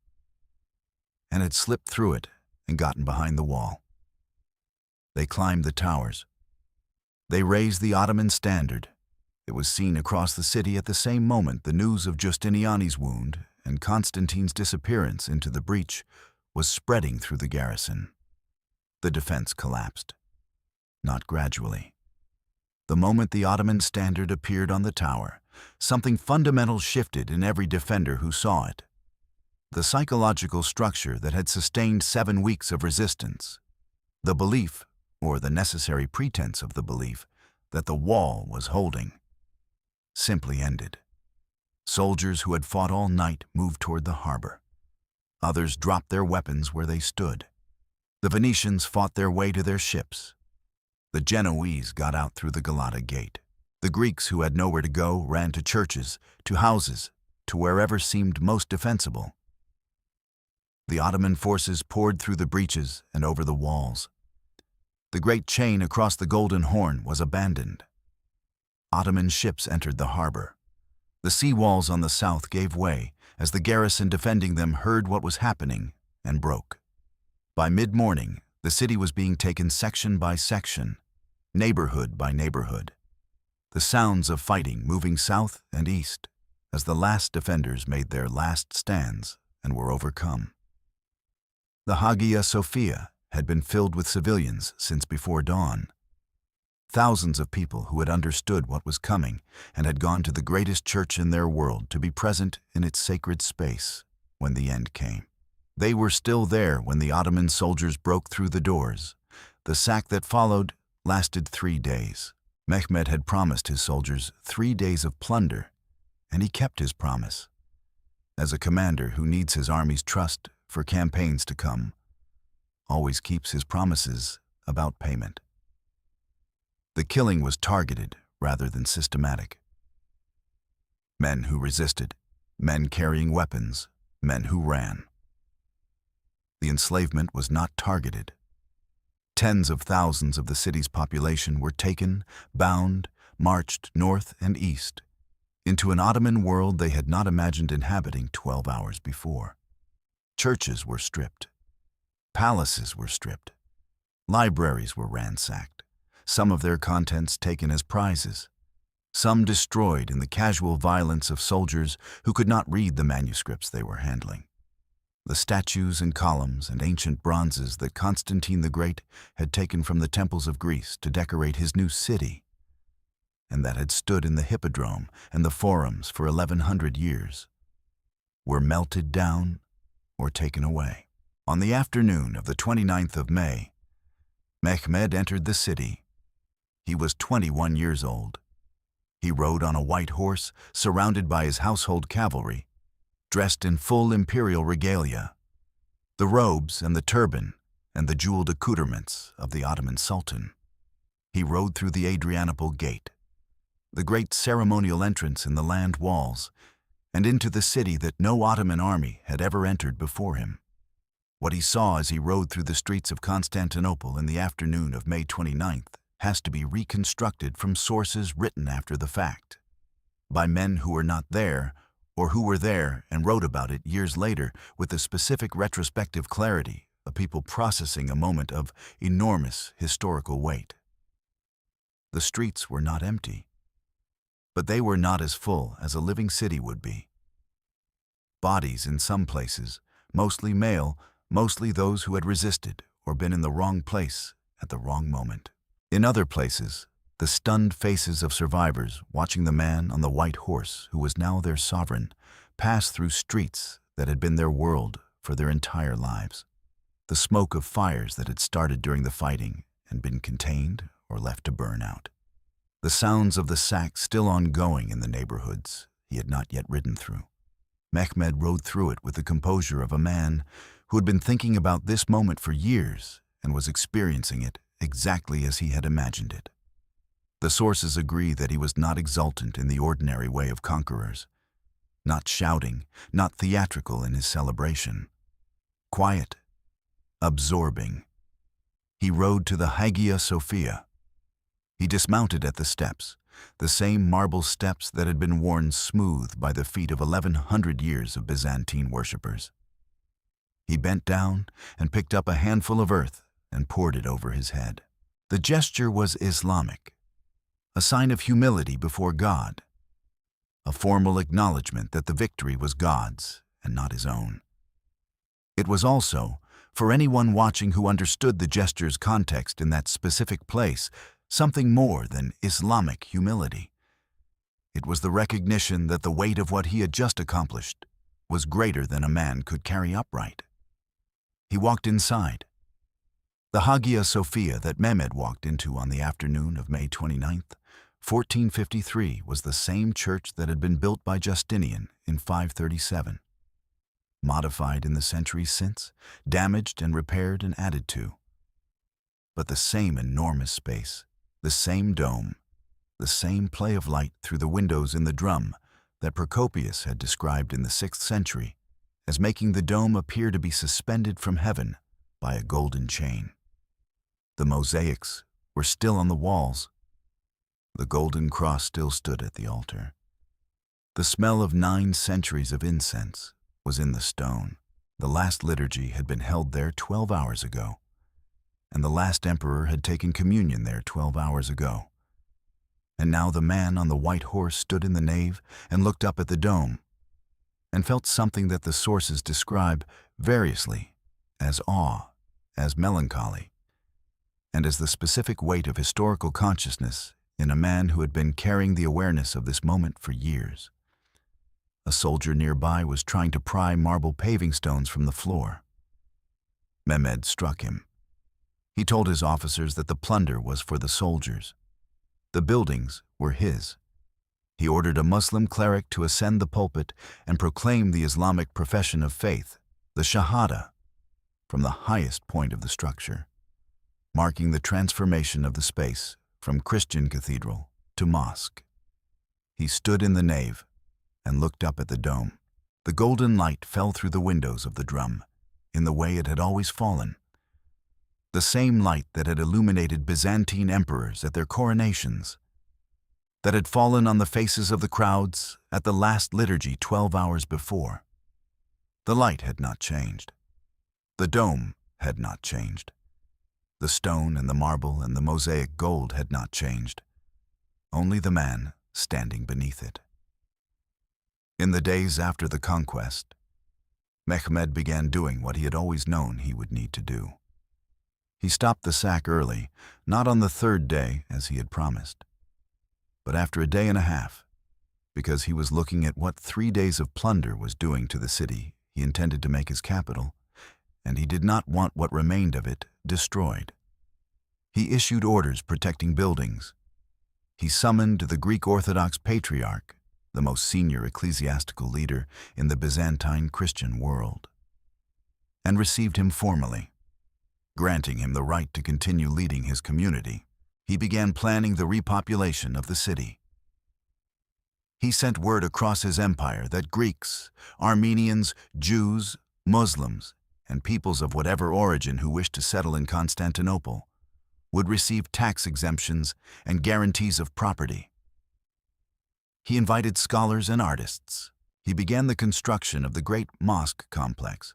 and had slipped through it and gotten behind the wall. They climbed the towers. They raised the Ottoman standard. It was seen across the city at the same moment the news of Giustiniani's wound and Constantine's disappearance into the breach was spreading through the garrison. The defense collapsed. Not gradually. The moment the Ottoman standard appeared on the tower, something fundamental shifted in every defender who saw it. The psychological structure that had sustained 7 weeks of resistance, the belief, or the necessary pretense of the belief, that the wall was holding, simply ended. Soldiers who had fought all night moved toward the harbor. Others dropped their weapons where they stood. The Venetians fought their way to their ships. The Genoese got out through the Galata gate. The Greeks who had nowhere to go ran to churches, to houses, to wherever seemed most defensible. The Ottoman forces poured through the breaches and over the walls. The great chain across the Golden Horn was abandoned. Ottoman ships entered the harbor. The sea walls on the south gave way as the garrison defending them heard what was happening and broke. By mid-morning, the city was being taken section by section, neighborhood by neighborhood. The sounds of fighting moving south and east as the last defenders made their last stands and were overcome. The Hagia Sophia had been filled with civilians since before dawn. Thousands of people who had understood what was coming and had gone to the greatest church in their world to be present in its sacred space when the end came. They were still there when the Ottoman soldiers broke through the doors. The sack that followed lasted 3 days. Mehmed had promised his soldiers 3 days of plunder, and he kept his promise. As a commander who needs his army's trust for campaigns to come, always keeps his promises about payment. The killing was targeted rather than systematic. Men who resisted, men carrying weapons, men who ran. The enslavement was not targeted. Tens of thousands of the city's population were taken, bound, marched north and east, into an Ottoman world they had not imagined inhabiting 12 hours before. Churches were stripped. Palaces were stripped. Libraries were ransacked, some of their contents taken as prizes, some destroyed in the casual violence of soldiers who could not read the manuscripts they were handling. the statues and columns and ancient bronzes that Constantine the Great had taken from the temples of Greece to decorate his new city, and that had stood in the hippodrome and the forums for 1100 years, were melted down or taken away. On the afternoon of the 29th of May, Mehmed entered the city. He was 21 years old. He rode on a white horse, surrounded by his household cavalry, dressed in full imperial regalia, the robes and the turban and the jeweled accoutrements of the Ottoman sultan. He rode through the Adrianople Gate, the great ceremonial entrance in the land walls, and into the city that no Ottoman army had ever entered before him. What he saw as he rode through the streets of Constantinople in the afternoon of May 29th has to be reconstructed from sources written after the fact, by men who were not there or who were there and wrote about it years later with the specific retrospective clarity of people processing a moment of enormous historical weight. The streets were not empty, but they were not as full as a living city would be. Bodies in some places, mostly male, mostly those who had resisted or been in the wrong place at the wrong moment. In other places, the stunned faces of survivors watching the man on the white horse who was now their sovereign pass through streets that had been their world for their entire lives. The smoke of fires that had started during the fighting and been contained or left to burn out. The sounds of the sack still ongoing in the neighborhoods he had not yet ridden through. Mehmed rode through it with the composure of a man who had been thinking about this moment for years and was experiencing it exactly as he had imagined it. The sources agree that he was not exultant in the ordinary way of conquerors, not shouting, not theatrical in his celebration. Quiet, absorbing. He rode to the Hagia Sophia. He dismounted at the steps, the same marble steps that had been worn smooth by the feet of 1100 years of Byzantine worshippers. He bent down and picked up a handful of earth and poured it over his head. The gesture was Islamic, a sign of humility before God, a formal acknowledgement that the victory was God's and not his own. It was also, for anyone watching who understood the gesture's context in that specific place, something more than Islamic humility. It was the recognition that the weight of what he had just accomplished was greater than a man could carry upright. He walked inside. The Hagia Sophia that Mehmed walked into on the afternoon of May 29th, 1453, was the same church that had been built by Justinian in 537. Modified in the centuries since, damaged and repaired and added to. But the same enormous space, the same dome, the same play of light through the windows in the drum that Procopius had described in the 6th century as making the dome appear to be suspended from heaven by a golden chain. The mosaics were still on the walls. The golden cross still stood at the altar. The smell of 9 centuries of incense was in the stone. The last liturgy had been held there 12 hours ago, and the last emperor had taken communion there 12 hours ago. And now the man on the white horse stood in the nave and looked up at the dome, and felt something that the sources describe variously as awe, as melancholy, and as the specific weight of historical consciousness in a man who had been carrying the awareness of this moment for years. A soldier nearby was trying to pry marble paving stones from the floor. Mehmed struck him. He told his officers that the plunder was for the soldiers. The buildings were his. He ordered a Muslim cleric to ascend the pulpit and proclaim the Islamic profession of faith, the Shahada, from the highest point of the structure, marking the transformation of the space from Christian cathedral to mosque. He stood in the nave and looked up at the dome. The golden light fell through the windows of the drum in the way it had always fallen. The same light that had illuminated Byzantine emperors at their coronations, that had fallen on the faces of the crowds at the last liturgy 12 hours before. The light had not changed. The dome had not changed. The stone and the marble and the mosaic gold had not changed. Only the man standing beneath it. In the days after the conquest, Mehmed began doing what he had always known he would need to do. He stopped the sack early, not on the third day as he had promised, but after a day and a half, because he was looking at what 3 days of plunder was doing to the city he intended to make his capital, and he did not want what remained of it destroyed. He issued orders protecting buildings. He summoned the Greek Orthodox Patriarch, the most senior ecclesiastical leader in the Byzantine Christian world, and received him formally. Granting him the right to continue leading his community, he began planning the repopulation of the city. He sent word across his empire that Greeks, Armenians, Jews, Muslims, and peoples of whatever origin who wished to settle in Constantinople would receive tax exemptions and guarantees of property. He invited scholars and artists. He began the construction of the great mosque complex,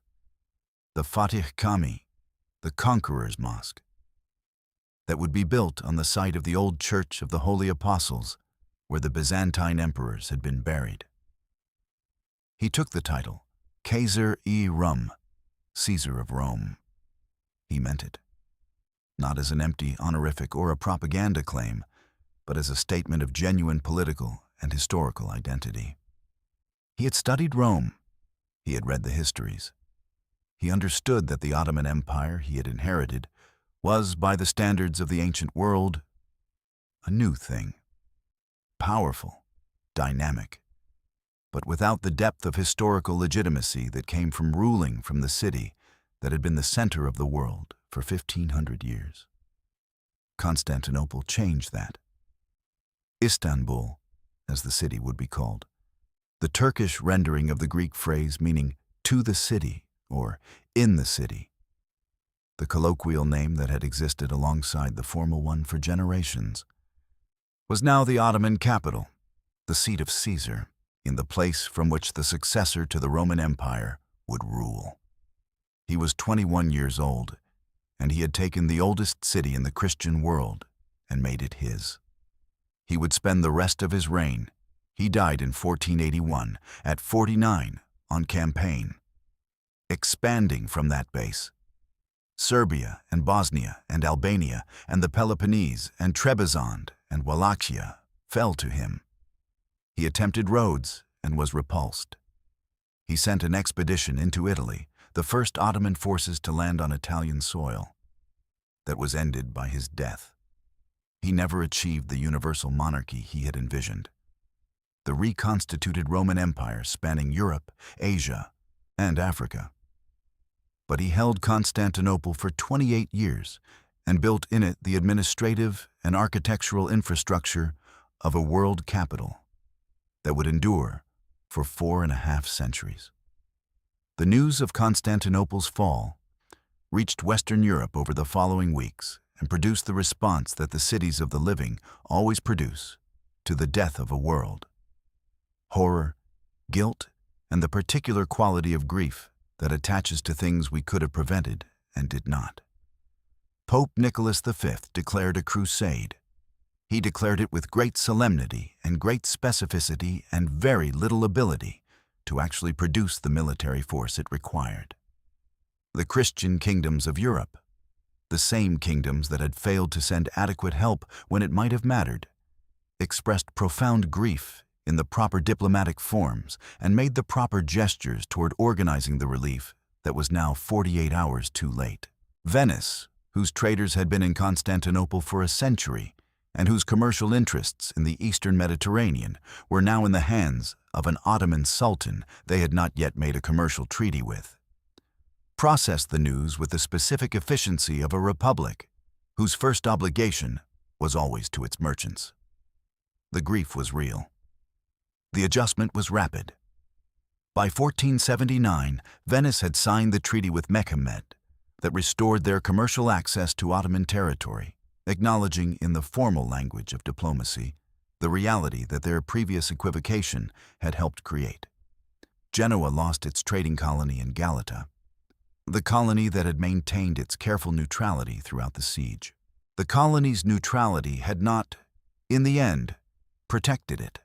the Fatih Kami, the Conqueror's Mosque, that would be built on the site of the old Church of the Holy Apostles, where the Byzantine emperors had been buried. He took the title, Kaiser-i-Rum, Caesar of Rome. He meant it, not as an empty honorific or a propaganda claim, but as a statement of genuine political and historical identity. He had studied Rome. He had read the histories. He understood that the Ottoman Empire he had inherited was, by the standards of the ancient world, a new thing. Powerful, dynamic, but without the depth of historical legitimacy that came from ruling from the city that had been the center of the world for 1,500 years. Constantinople changed that. Istanbul, as the city would be called, the Turkish rendering of the Greek phrase meaning to the city or in the city, the colloquial name that had existed alongside the formal one for generations, was now the Ottoman capital, the seat of Caesar, in the place from which the successor to the Roman Empire would rule. He was 21 years old, and he had taken the oldest city in the Christian world and made it his. He would spend the rest of his reign. He died in 1481, at 49, on campaign, expanding from that base. Serbia and Bosnia and Albania and the Peloponnese and Trebizond and Wallachia fell to him. He attempted Rhodes and was repulsed. He sent an expedition into Italy, the first Ottoman forces to land on Italian soil. That was ended by his death. He never achieved the universal monarchy he had envisioned. The reconstituted Roman Empire spanning Europe, Asia, and Africa. But he held Constantinople for 28 years and built in it the administrative and architectural infrastructure of a world capital that would endure for 4.5 centuries. The news of Constantinople's fall reached Western Europe over the following weeks and produced the response that the cities of the living always produce to the death of a world: horror, guilt, and the particular quality of grief that attaches to things we could have prevented and did not. Pope Nicholas V declared a crusade. He declared it with great solemnity and great specificity and very little ability to actually produce the military force it required. The Christian kingdoms of Europe, the same kingdoms that had failed to send adequate help when it might have mattered, expressed profound grief in the proper diplomatic forms and made the proper gestures toward organizing the relief that was now 48 hours too late. Venice, whose traders had been in Constantinople for a century and whose commercial interests in the eastern Mediterranean were now in the hands of an Ottoman sultan they had not yet made a commercial treaty with, processed the news with the specific efficiency of a republic whose first obligation was always to its merchants. The grief was real. The adjustment was rapid. By 1479, Venice had signed the treaty with Mehmed that restored their commercial access to Ottoman territory, acknowledging in the formal language of diplomacy the reality that their previous equivocation had helped create. Genoa lost its trading colony in Galata, the colony that had maintained its careful neutrality throughout the siege. The colony's neutrality had not, in the end, protected it.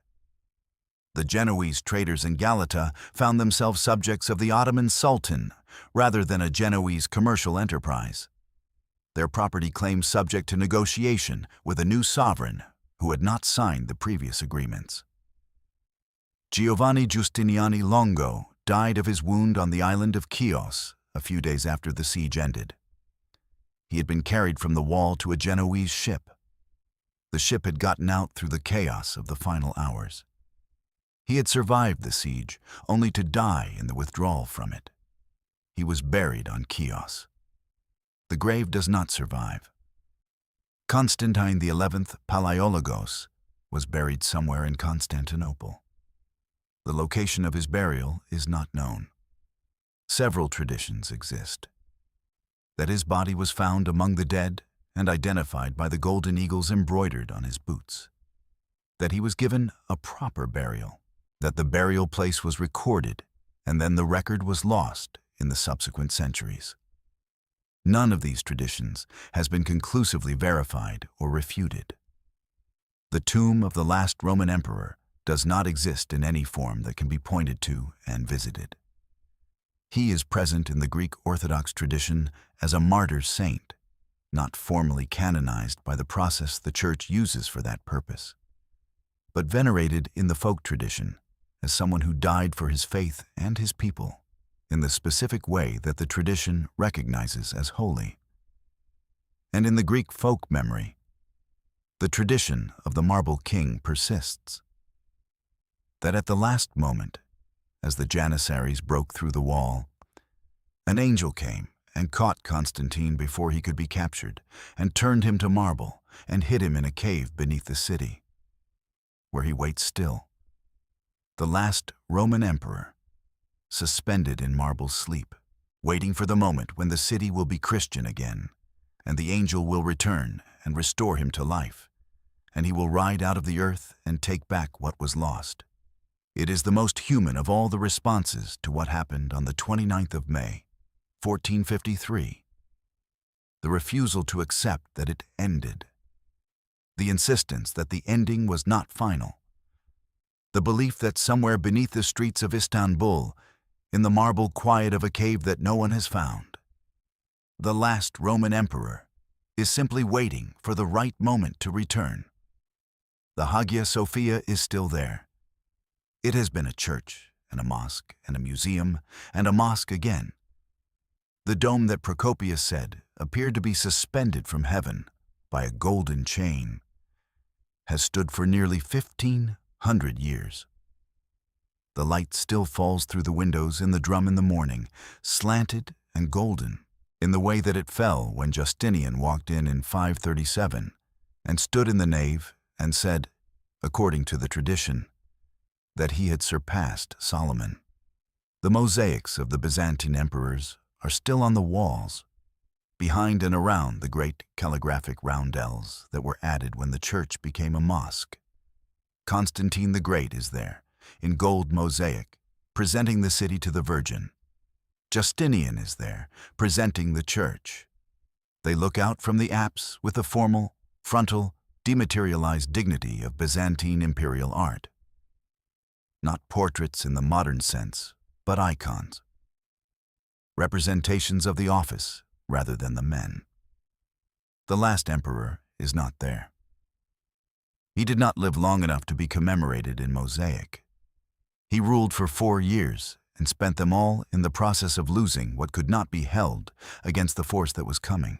The Genoese traders in Galata found themselves subjects of the Ottoman sultan rather than a Genoese commercial enterprise. Their property claims subject to negotiation with a new sovereign who had not signed the previous agreements. Giovanni Giustiniani Longo died of his wound on the island of Chios a few days after the siege ended. He had been carried from the wall to a Genoese ship. The ship had gotten out through the chaos of the final hours. He had survived the siege, only to die in the withdrawal from it. He was buried on Chios. The grave does not survive. Constantine XI Palaiologos was buried somewhere in Constantinople. The location of his burial is not known. Several traditions exist. That his body was found among the dead and identified by the golden eagles embroidered on his boots. That he was given a proper burial. That the burial place was recorded, and then the record was lost in the subsequent centuries. None of these traditions has been conclusively verified or refuted. The tomb of the last Roman emperor does not exist in any form that can be pointed to and visited. He is present in the Greek Orthodox tradition as a martyr saint, not formally canonized by the process the Church uses for that purpose, but venerated in the folk tradition as someone who died for his faith and his people in the specific way that the tradition recognizes as holy. And in the Greek folk memory, the tradition of the marble king persists. That at the last moment, as the Janissaries broke through the wall, an angel came and caught Constantine before he could be captured, and turned him to marble and hid him in a cave beneath the city, where he waits still. The last Roman emperor, suspended in marble sleep, waiting for the moment when the city will be Christian again, and the angel will return and restore him to life, and he will ride out of the earth and take back what was lost. It is the most human of all the responses to what happened on the 29th of May, 1453. The refusal to accept that it ended. The insistence that the ending was not final. The belief that somewhere beneath the streets of Istanbul, in the marble quiet of a cave that no one has found, the last Roman emperor is simply waiting for the right moment to return. The Hagia Sophia is still there. It has been a church and a mosque and a museum and a mosque again. The dome that Procopius said appeared to be suspended from heaven by a golden chain has stood for nearly 1,500 years. The light still falls through the windows in the drum in the morning, slanted and golden, in the way that it fell when Justinian walked in 537 and stood in the nave and said, according to the tradition, that he had surpassed Solomon. The mosaics of the Byzantine emperors are still on the walls, behind and around the great calligraphic roundels that were added when the church became a mosque. Constantine the Great is there, in gold mosaic, presenting the city to the Virgin. Justinian is there, presenting the church. They look out from the apse with the formal, frontal, dematerialized dignity of Byzantine imperial art. Not portraits in the modern sense, but icons. Representations of the office rather than the men. The last emperor is not there. He did not live long enough to be commemorated in mosaic. He ruled for 4 years and spent them all in the process of losing what could not be held against the force that was coming.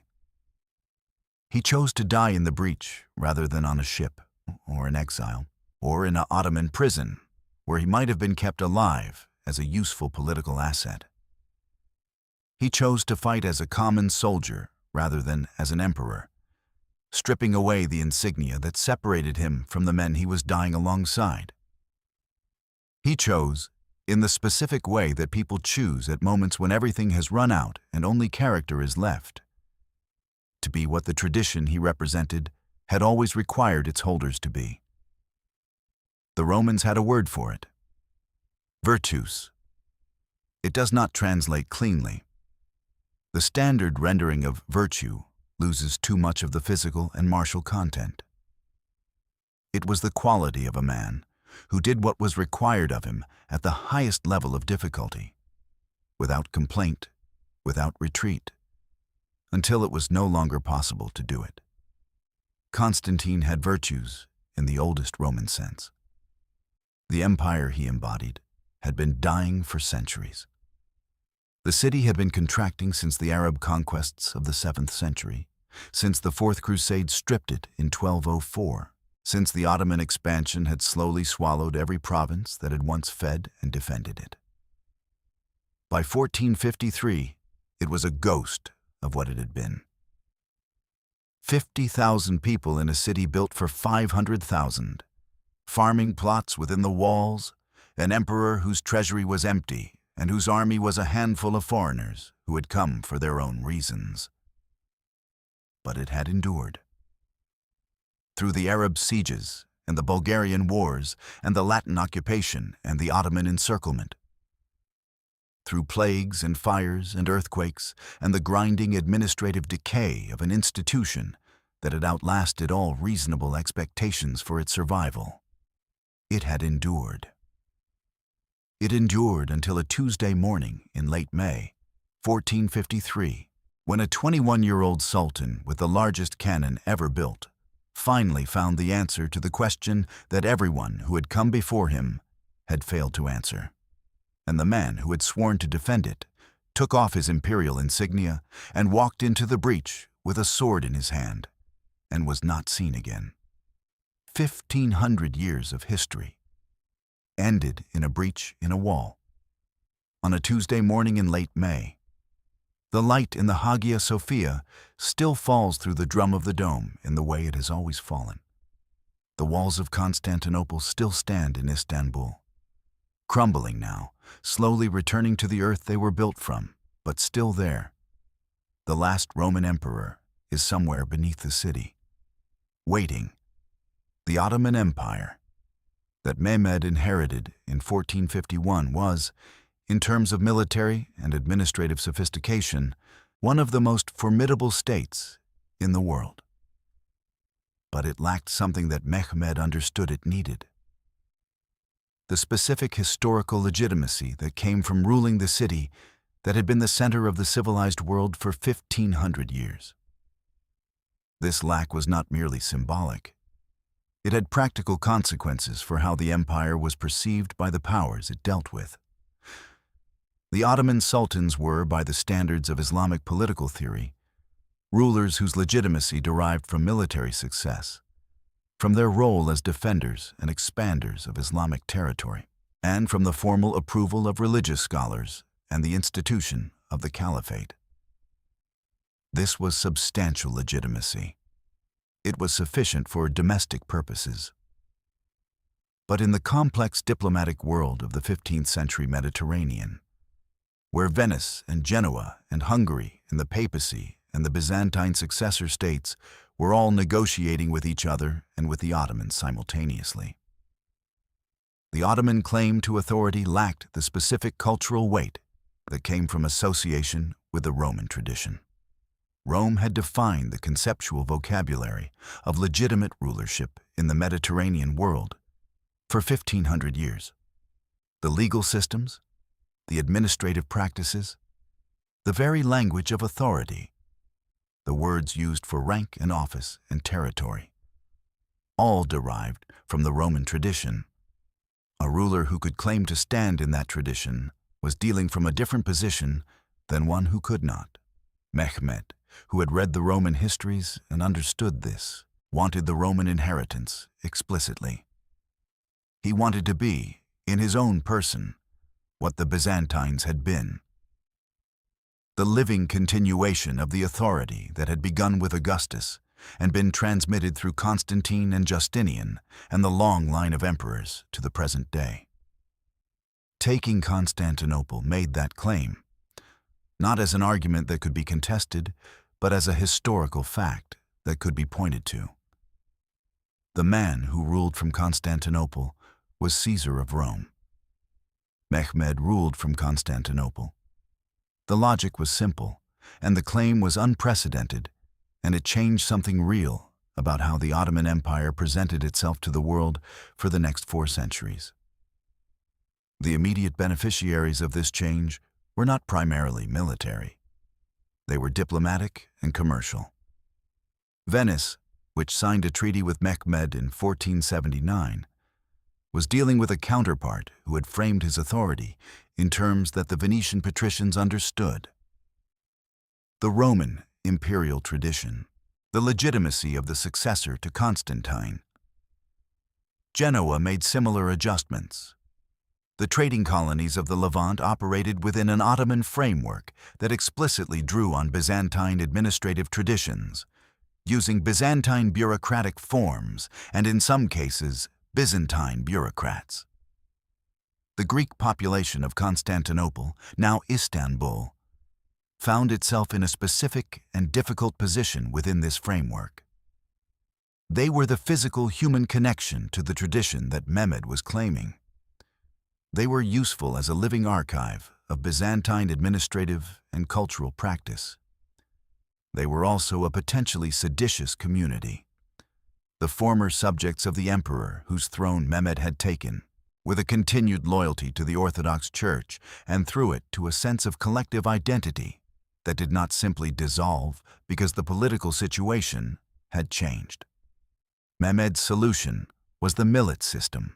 He chose to die in the breach rather than on a ship, or in exile, or in an Ottoman prison, where he might have been kept alive as a useful political asset. He chose to fight as a common soldier rather than as an emperor, stripping away the insignia that separated him from the men he was dying alongside. He chose, in the specific way that people choose at moments when everything has run out and only character is left, to be what the tradition he represented had always required its holders to be. The Romans had a word for it: virtus. It does not translate cleanly. The standard rendering of virtue loses too much of the physical and martial content. It was the quality of a man who did what was required of him at the highest level of difficulty, without complaint, without retreat, until it was no longer possible to do it. Constantine had virtues in the oldest Roman sense. The empire he embodied had been dying for centuries. The city had been contracting since the Arab conquests of the 7th century, since the Fourth Crusade stripped it in 1204, since the Ottoman expansion had slowly swallowed every province that had once fed and defended it. By 1453, it was a ghost of what it had been. 50,000 people in a city built for 500,000, farming plots within the walls, an emperor whose treasury was empty and whose army was a handful of foreigners who had come for their own reasons. But it had endured. Through the Arab sieges and the Bulgarian wars and the Latin occupation and the Ottoman encirclement, through plagues and fires and earthquakes and the grinding administrative decay of an institution that had outlasted all reasonable expectations for its survival, it had endured. It endured until a Tuesday morning in late May, 1453, when a 21-year-old sultan with the largest cannon ever built finally found the answer to the question that everyone who had come before him had failed to answer. And the man who had sworn to defend it took off his imperial insignia and walked into the breach with a sword in his hand and was not seen again. 1,500 years of history ended in a breach in a wall. On a Tuesday morning in late May, the light in the Hagia Sophia still falls through the drum of the dome in the way it has always fallen. The walls of Constantinople still stand in Istanbul, crumbling now, slowly returning to the earth they were built from, but still there. The last Roman emperor is somewhere beneath the city, waiting. The Ottoman Empire that Mehmed inherited in 1451 was, in terms of military and administrative sophistication, one of the most formidable states in the world. But it lacked something that Mehmed understood it needed: the specific historical legitimacy that came from ruling the city that had been the center of the civilized world for 1,500 years. This lack was not merely symbolic. It had practical consequences for how the empire was perceived by the powers it dealt with. The Ottoman sultans were, by the standards of Islamic political theory, rulers whose legitimacy derived from military success, from their role as defenders and expanders of Islamic territory, and from the formal approval of religious scholars and the institution of the caliphate. This was substantial legitimacy. It was sufficient for domestic purposes. But in the complex diplomatic world of the 15th century Mediterranean, where Venice and Genoa and Hungary and the papacy and the Byzantine successor states were all negotiating with each other and with the Ottomans simultaneously, the Ottoman claim to authority lacked the specific cultural weight that came from association with the Roman tradition. Rome had defined the conceptual vocabulary of legitimate rulership in the Mediterranean world for 1,500 years. The legal systems, the administrative practices, the very language of authority, the words used for rank and office and territory, all derived from the Roman tradition. A ruler who could claim to stand in that tradition was dealing from a different position than one who could not. Mehmed, who had read the Roman histories and understood this, wanted the Roman inheritance explicitly. He wanted to be, in his own person, what the Byzantines had been: the living continuation of the authority that had begun with Augustus and been transmitted through Constantine and Justinian and the long line of emperors to the present day. Taking Constantinople made that claim, not as an argument that could be contested, but as a historical fact that could be pointed to. The man who ruled from Constantinople was Caesar of Rome. Mehmed ruled from Constantinople. The logic was simple, and the claim was unprecedented, and it changed something real about how the Ottoman Empire presented itself to the world for the next 4 centuries. The immediate beneficiaries of this change were not primarily military. They were diplomatic and commercial. Venice, which signed a treaty with Mehmed in 1479, was dealing with a counterpart who had framed his authority in terms that the Venetian patricians understood. The Roman imperial tradition, the legitimacy of the successor to Constantine. Genoa made similar adjustments. The trading colonies of the Levant operated within an Ottoman framework that explicitly drew on Byzantine administrative traditions, using Byzantine bureaucratic forms and, in some cases, Byzantine bureaucrats. The Greek population of Constantinople, now Istanbul, found itself in a specific and difficult position within this framework. They were the physical human connection to the tradition that Mehmed was claiming. They were useful as a living archive of Byzantine administrative and cultural practice. They were also a potentially seditious community, the former subjects of the emperor whose throne Mehmed had taken, with a continued loyalty to the Orthodox Church and through it to a sense of collective identity that did not simply dissolve because the political situation had changed. Mehmed's solution was the millet system,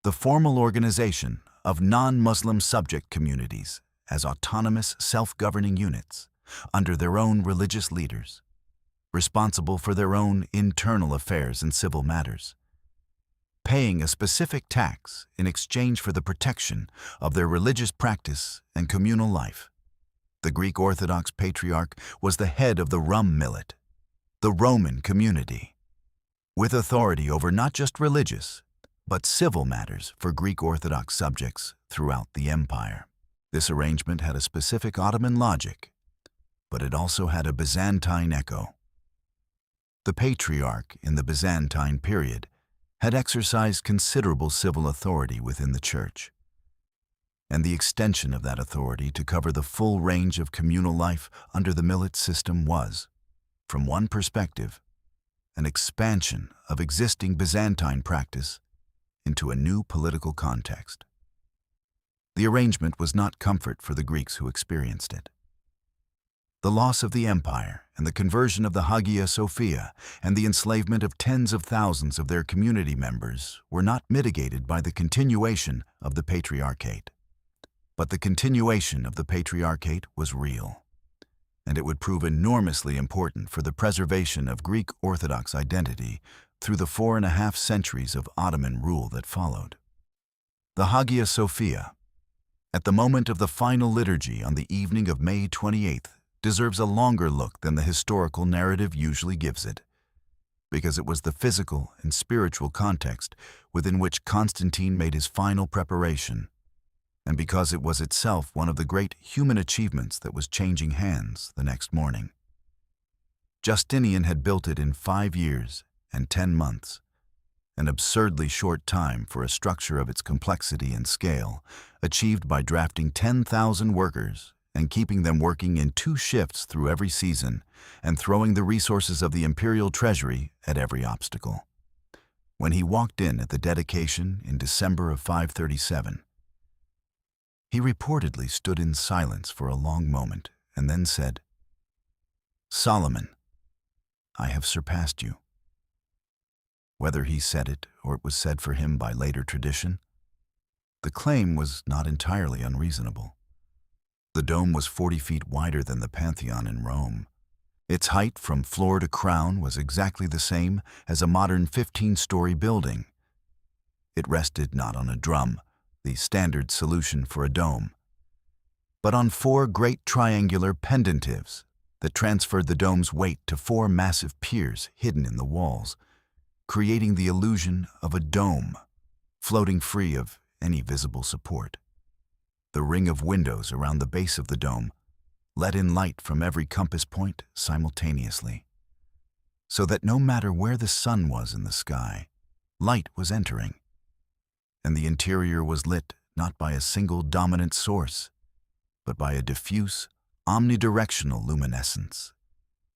the formal organization of non-Muslim subject communities as autonomous self-governing units under their own religious leaders, responsible for their own internal affairs and civil matters, paying a specific tax in exchange for the protection of their religious practice and communal life. The Greek Orthodox Patriarch was the head of the rum millet, the Roman community, with authority over not just religious, but civil matters for Greek Orthodox subjects throughout the empire. This arrangement had a specific Ottoman logic, but it also had a Byzantine echo. The Patriarch in the Byzantine period had exercised considerable civil authority within the Church, and the extension of that authority to cover the full range of communal life under the millet system was, from one perspective, an expansion of existing Byzantine practice into a new political context. The arrangement was not comfort for the Greeks who experienced it. The loss of the empire and the conversion of the Hagia Sophia and the enslavement of tens of thousands of their community members were not mitigated by the continuation of the Patriarchate. But the continuation of the Patriarchate was real, and it would prove enormously important for the preservation of Greek Orthodox identity through the 4.5 centuries of Ottoman rule that followed. The Hagia Sophia, at the moment of the final liturgy on the evening of May 28th, deserves a longer look than the historical narrative usually gives it, because it was the physical and spiritual context within which Constantine made his final preparation, and because it was itself one of the great human achievements that was changing hands the next morning. Justinian had built it in 5 years and 10 months, an absurdly short time for a structure of its complexity and scale, achieved by drafting 10,000 workers and keeping them working in 2 shifts through every season and throwing the resources of the imperial treasury at every obstacle. When he walked in at the dedication in December of 537, he reportedly stood in silence for a long moment and then said, "Solomon, I have surpassed you." Whether he said it or it was said for him by later tradition, the claim was not entirely unreasonable. The dome was 40 feet wider than the Pantheon in Rome. Its height from floor to crown was exactly the same as a modern 15-story building. It rested not on a drum, the standard solution for a dome, but on 4 great triangular pendentives that transferred the dome's weight to 4 massive piers hidden in the walls, creating the illusion of a dome, floating free of any visible support. The ring of windows around the base of the dome let in light from every compass point simultaneously, so that no matter where the sun was in the sky, light was entering, and the interior was lit not by a single dominant source, but by a diffuse, omnidirectional luminescence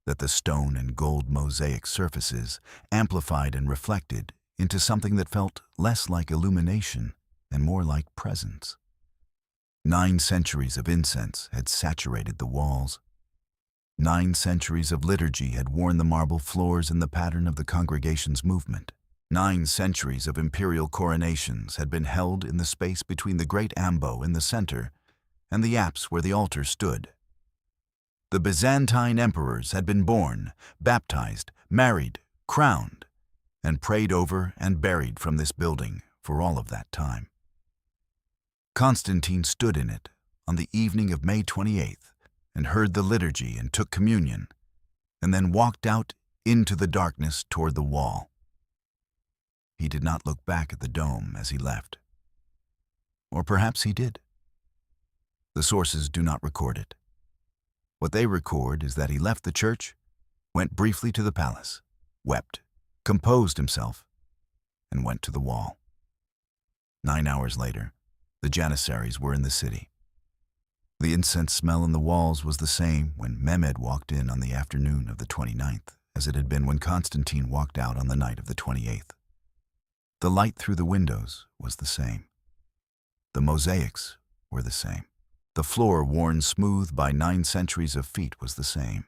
that the stone and gold mosaic surfaces amplified and reflected into something that felt less like illumination and more like presence. 9 centuries of incense had saturated the walls. 9 centuries of liturgy had worn the marble floors in the pattern of the congregation's movement. 9 centuries of imperial coronations had been held in the space between the great ambo in the center and the apse where the altar stood. The Byzantine emperors had been born, baptized, married, crowned, and prayed over and buried from this building for all of that time. Constantine stood in it on the evening of May 28th and heard the liturgy and took communion, and then walked out into the darkness toward the wall. He did not look back at the dome as he left. Or perhaps he did. The sources do not record it. What they record is that he left the church, went briefly to the palace, wept, composed himself, and went to the wall. 9 hours later, the Janissaries were in the city. The incense smell in the walls was the same when Mehmed walked in on the afternoon of the 29th as it had been when Constantine walked out on the night of the 28th. The light through the windows was the same. The mosaics were the same. The floor worn smooth by 9 centuries of feet was the same.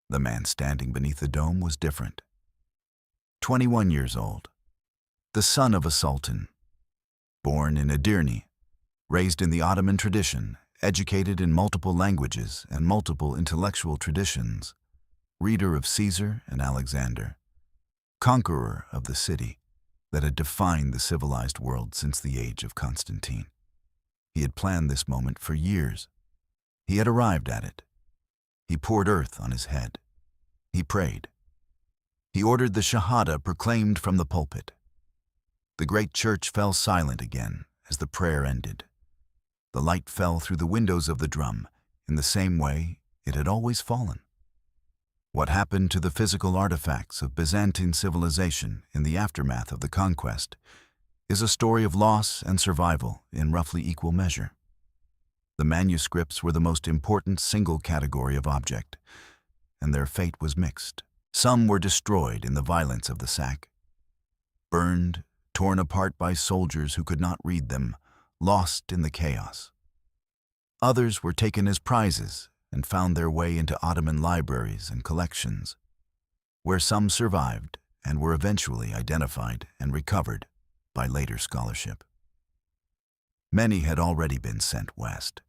The man standing beneath the dome was different. 21 years old, the son of a sultan, born in Edirne, raised in the Ottoman tradition, educated in multiple languages and multiple intellectual traditions, reader of Caesar and Alexander, conqueror of the city that had defined the civilized world since the age of Constantine. He had planned this moment for years. He had arrived at it. He poured earth on his head. He prayed. He ordered the Shahada proclaimed from the pulpit. The great church fell silent again as the prayer ended. The light fell through the windows of the drum in the same way it had always fallen. What happened to the physical artifacts of Byzantine civilization in the aftermath of the conquest is a story of loss and survival in roughly equal measure. The manuscripts were the most important single category of object, and their fate was mixed. Some were destroyed in the violence of the sack, burned, torn apart by soldiers who could not read them, lost in the chaos. Others were taken as prizes and found their way into Ottoman libraries and collections, where some survived and were eventually identified and recovered by later scholarship. Many had already been sent west.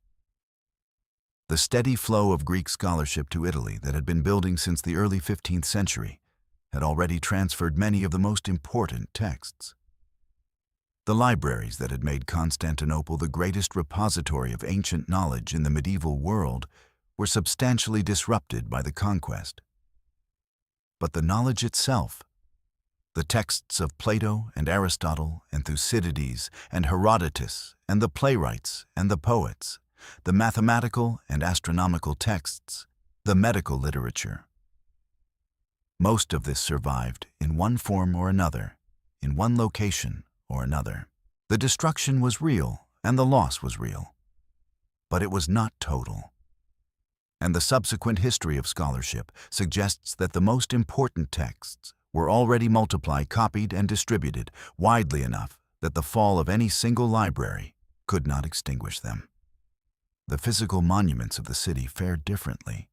The steady flow of Greek scholarship to Italy that had been building since the early 15th century had already transferred many of the most important texts. The libraries that had made Constantinople the greatest repository of ancient knowledge in the medieval world were substantially disrupted by the conquest. But the knowledge itself, the texts of Plato and Aristotle and Thucydides and Herodotus and the playwrights and the poets, the mathematical and astronomical texts, the medical literature. Most of this survived in one form or another, in one location or another. The destruction was real and the loss was real, but it was not total. And the subsequent history of scholarship suggests that the most important texts were already multiplied, copied, and distributed widely enough that the fall of any single library could not extinguish them. The physical monuments of the city fared differently.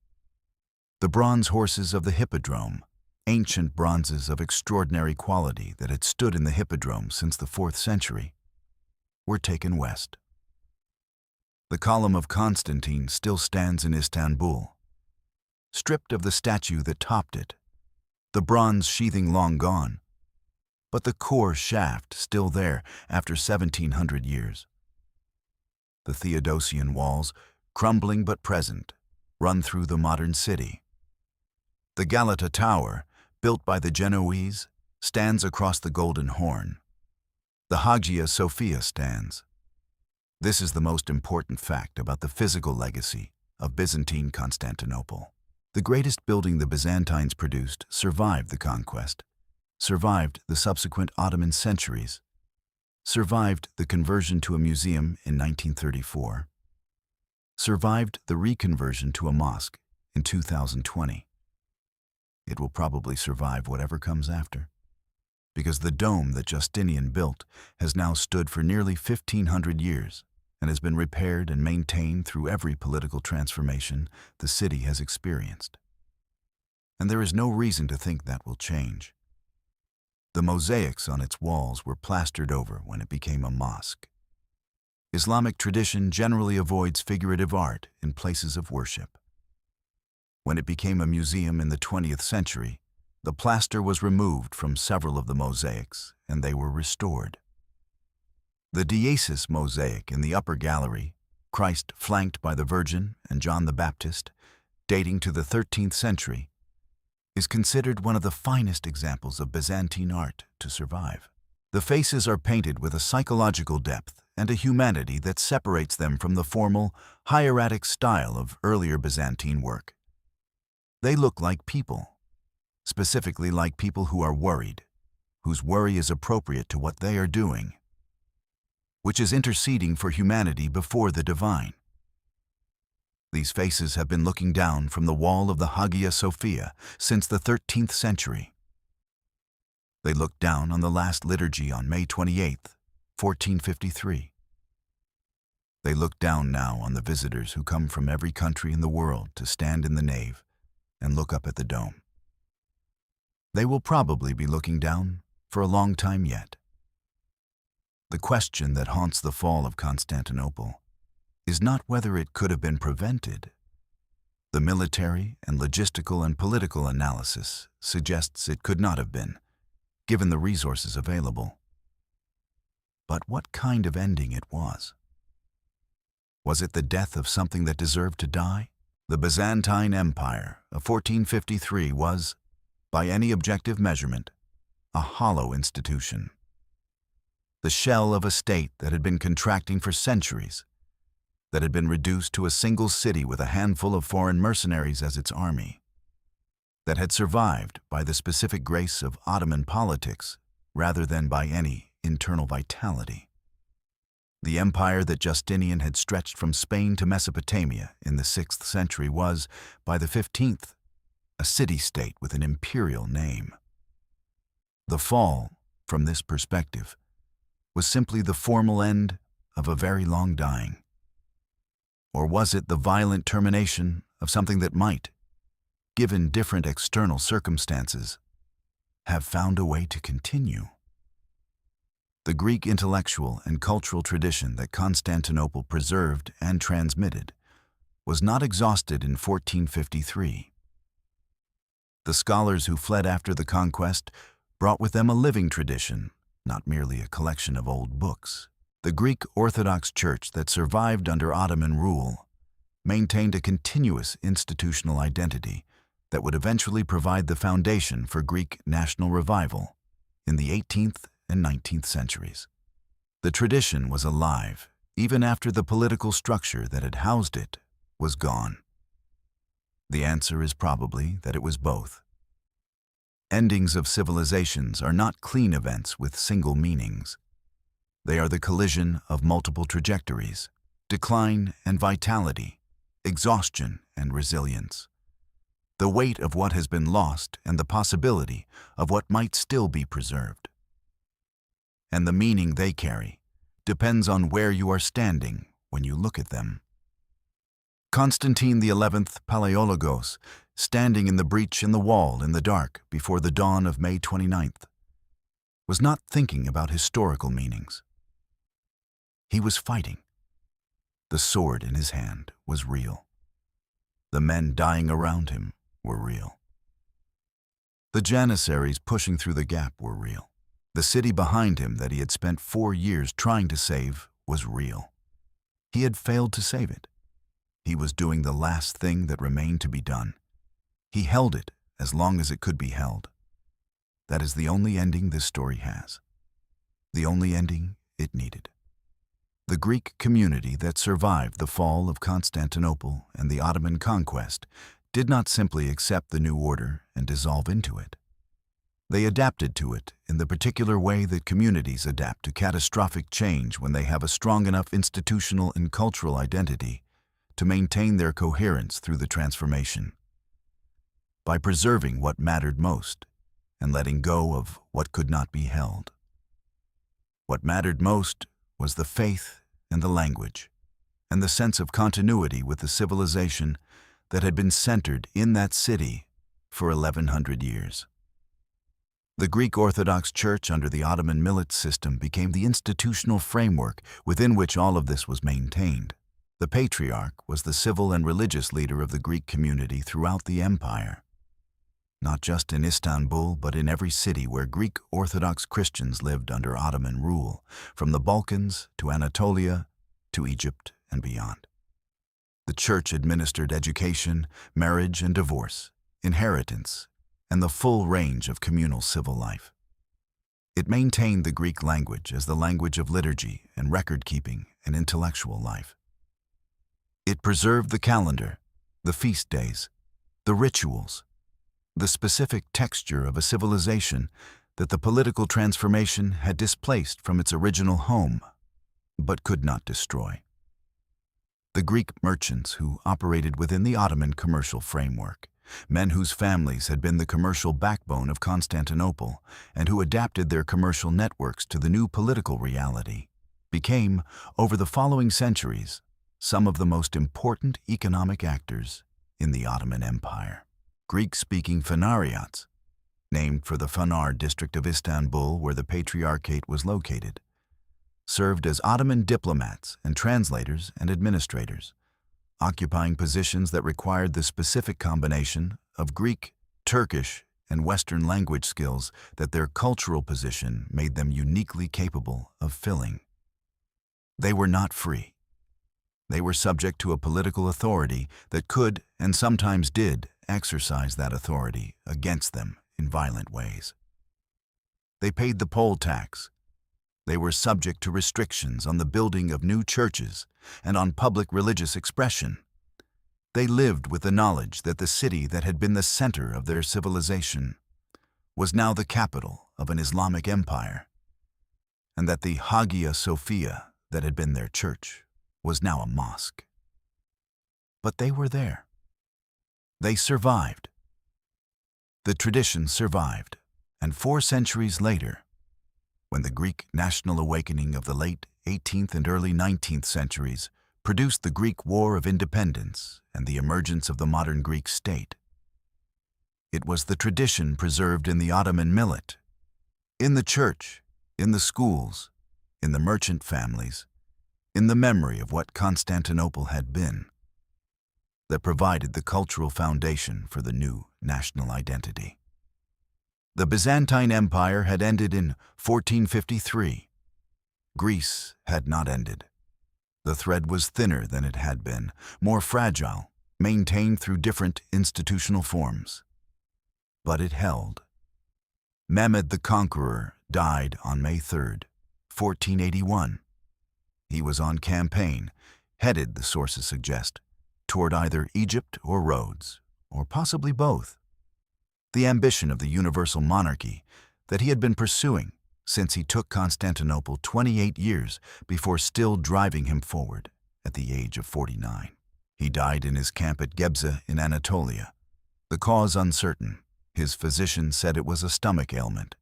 The bronze horses of the hippodrome, ancient bronzes of extraordinary quality that had stood in the hippodrome since the 4th century, were taken west. The column of Constantine still stands in Istanbul, stripped of the statue that topped it, the bronze sheathing long gone, but the core shaft still there after 1700 years. The Theodosian walls, crumbling but present, run through the modern city. The Galata Tower, built by the Genoese, stands across the Golden Horn. The Hagia Sophia stands. This is the most important fact about the physical legacy of Byzantine Constantinople. The greatest building the Byzantines produced survived the conquest, survived the subsequent Ottoman centuries, survived the conversion to a museum in 1934, survived the reconversion to a mosque in 2020. it will probably survive whatever comes after. Because the dome that Justinian built has now stood for nearly 1,500 years and has been repaired and maintained through every political transformation the city has experienced. And there is no reason to think that will change. The mosaics on its walls were plastered over when it became a mosque. Islamic tradition generally avoids figurative art in places of worship. When it became a museum in the 20th century, the plaster was removed from several of the mosaics and they were restored. The Deasis mosaic in the upper gallery, Christ flanked by the Virgin and John the Baptist, dating to the 13th century, is considered one of the finest examples of Byzantine art to survive. The faces are painted with a psychological depth and a humanity that separates them from the formal, hieratic style of earlier Byzantine work. They look like people, specifically like people who are worried, whose worry is appropriate to what they are doing, which is interceding for humanity before the divine. These faces have been looking down from the wall of the Hagia Sophia since the 13th century. They looked down on the last liturgy on May 28, 1453. They look down now on the visitors who come from every country in the world to stand in the nave and look up at the dome. They will probably be looking down for a long time yet. The question that haunts the fall of Constantinople is not whether it could have been prevented. The military and logistical and political analysis suggests it could not have been, given the resources available. But what kind of ending it was? Was it the death of something that deserved to die? The Byzantine Empire of 1453 was, by any objective measurement, a hollow institution. The shell of a state that had been contracting for centuries, that had been reduced to a single city with a handful of foreign mercenaries as its army, that had survived by the specific grace of Ottoman politics rather than by any internal vitality. The empire that Justinian had stretched from Spain to Mesopotamia in the 6th century was, by the 15th, a city-state with an imperial name. The fall, from this perspective, was simply the formal end of a very long dying. Or was it the violent termination of something that might, given different external circumstances, have found a way to continue? The Greek intellectual and cultural tradition that Constantinople preserved and transmitted was not exhausted in 1453. The scholars who fled after the conquest brought with them a living tradition, not merely a collection of old books. The Greek Orthodox Church that survived under Ottoman rule maintained a continuous institutional identity that would eventually provide the foundation for Greek national revival in the 18th and 19th centuries. The tradition was alive even after the political structure that had housed it was gone. The answer is probably that it was both. Endings of civilizations are not clean events with single meanings. They are the collision of multiple trajectories, decline and vitality, exhaustion and resilience, the weight of what has been lost and the possibility of what might still be preserved. And the meaning they carry depends on where you are standing when you look at them. Constantine XI Palaiologos, standing in the breach in the wall in the dark before the dawn of May 29th, was not thinking about historical meanings. He was fighting. The sword in his hand was real. The men dying around him were real. The janissaries pushing through the gap were real. The city behind him that he had spent 4 years trying to save was real. He had failed to save it. He was doing the last thing that remained to be done. He held it as long as it could be held. That is the only ending this story has. The only ending it needed. The Greek community that survived the fall of Constantinople and the Ottoman conquest did not simply accept the new order and dissolve into it. They adapted to it in the particular way that communities adapt to catastrophic change when they have a strong enough institutional and cultural identity to maintain their coherence through the transformation. by preserving what mattered most and letting go of what could not be held. What mattered most was the faith and the language, and the sense of continuity with the civilization that had been centered in that city for 1100 years. The Greek Orthodox Church under the Ottoman millet system became the institutional framework within which all of this was maintained. The Patriarch was the civil and religious leader of the Greek community throughout the empire, not just in Istanbul, but in every city where Greek Orthodox Christians lived under Ottoman rule, from the Balkans to Anatolia to Egypt and beyond. The Church administered education, marriage and divorce, inheritance, and the full range of communal civil life. It maintained the Greek language as the language of liturgy and record-keeping and intellectual life. It preserved the calendar, the feast days, the rituals, the specific texture of a civilization that the political transformation had displaced from its original home, but could not destroy. The Greek merchants who operated within the Ottoman commercial framework, men whose families had been the commercial backbone of Constantinople and who adapted their commercial networks to the new political reality, became, over the following centuries, some of the most important economic actors in the Ottoman Empire. Greek-speaking Phanariots, named for the Phanar district of Istanbul where the Patriarchate was located, served as Ottoman diplomats and translators and administrators, occupying positions that required the specific combination of Greek, Turkish, and Western language skills that their cultural position made them uniquely capable of filling. They were not free. They were subject to a political authority that could, and sometimes did, exercise that authority against them in violent ways. They paid the poll tax. They were subject to restrictions on the building of new churches and on public religious expression. They lived with the knowledge that the city that had been the center of their civilization was now the capital of an Islamic empire, and that the Hagia Sophia that had been their church was now a mosque. But they were there. They survived. The tradition survived, and 4 centuries later, when the Greek national awakening of the late 18th and early 19th centuries produced the Greek War of Independence and the emergence of the modern Greek state, it was the tradition preserved in the Ottoman millet, in the church, in the schools, in the merchant families, in the memory of what Constantinople had been, that provided the cultural foundation for the new national identity. The Byzantine Empire had ended in 1453. Greece had not ended. The thread was thinner than it had been, more fragile, maintained through different institutional forms. But it held. Mehmed the Conqueror died on May 3, 1481. He was on campaign, headed, the sources suggest, toward either Egypt or Rhodes, or possibly both. The ambition of the universal monarchy that he had been pursuing since he took Constantinople 28 years before still driving him forward at the age of 49. He died in his camp at Gebze in Anatolia. The cause uncertain. His physician said it was a stomach ailment.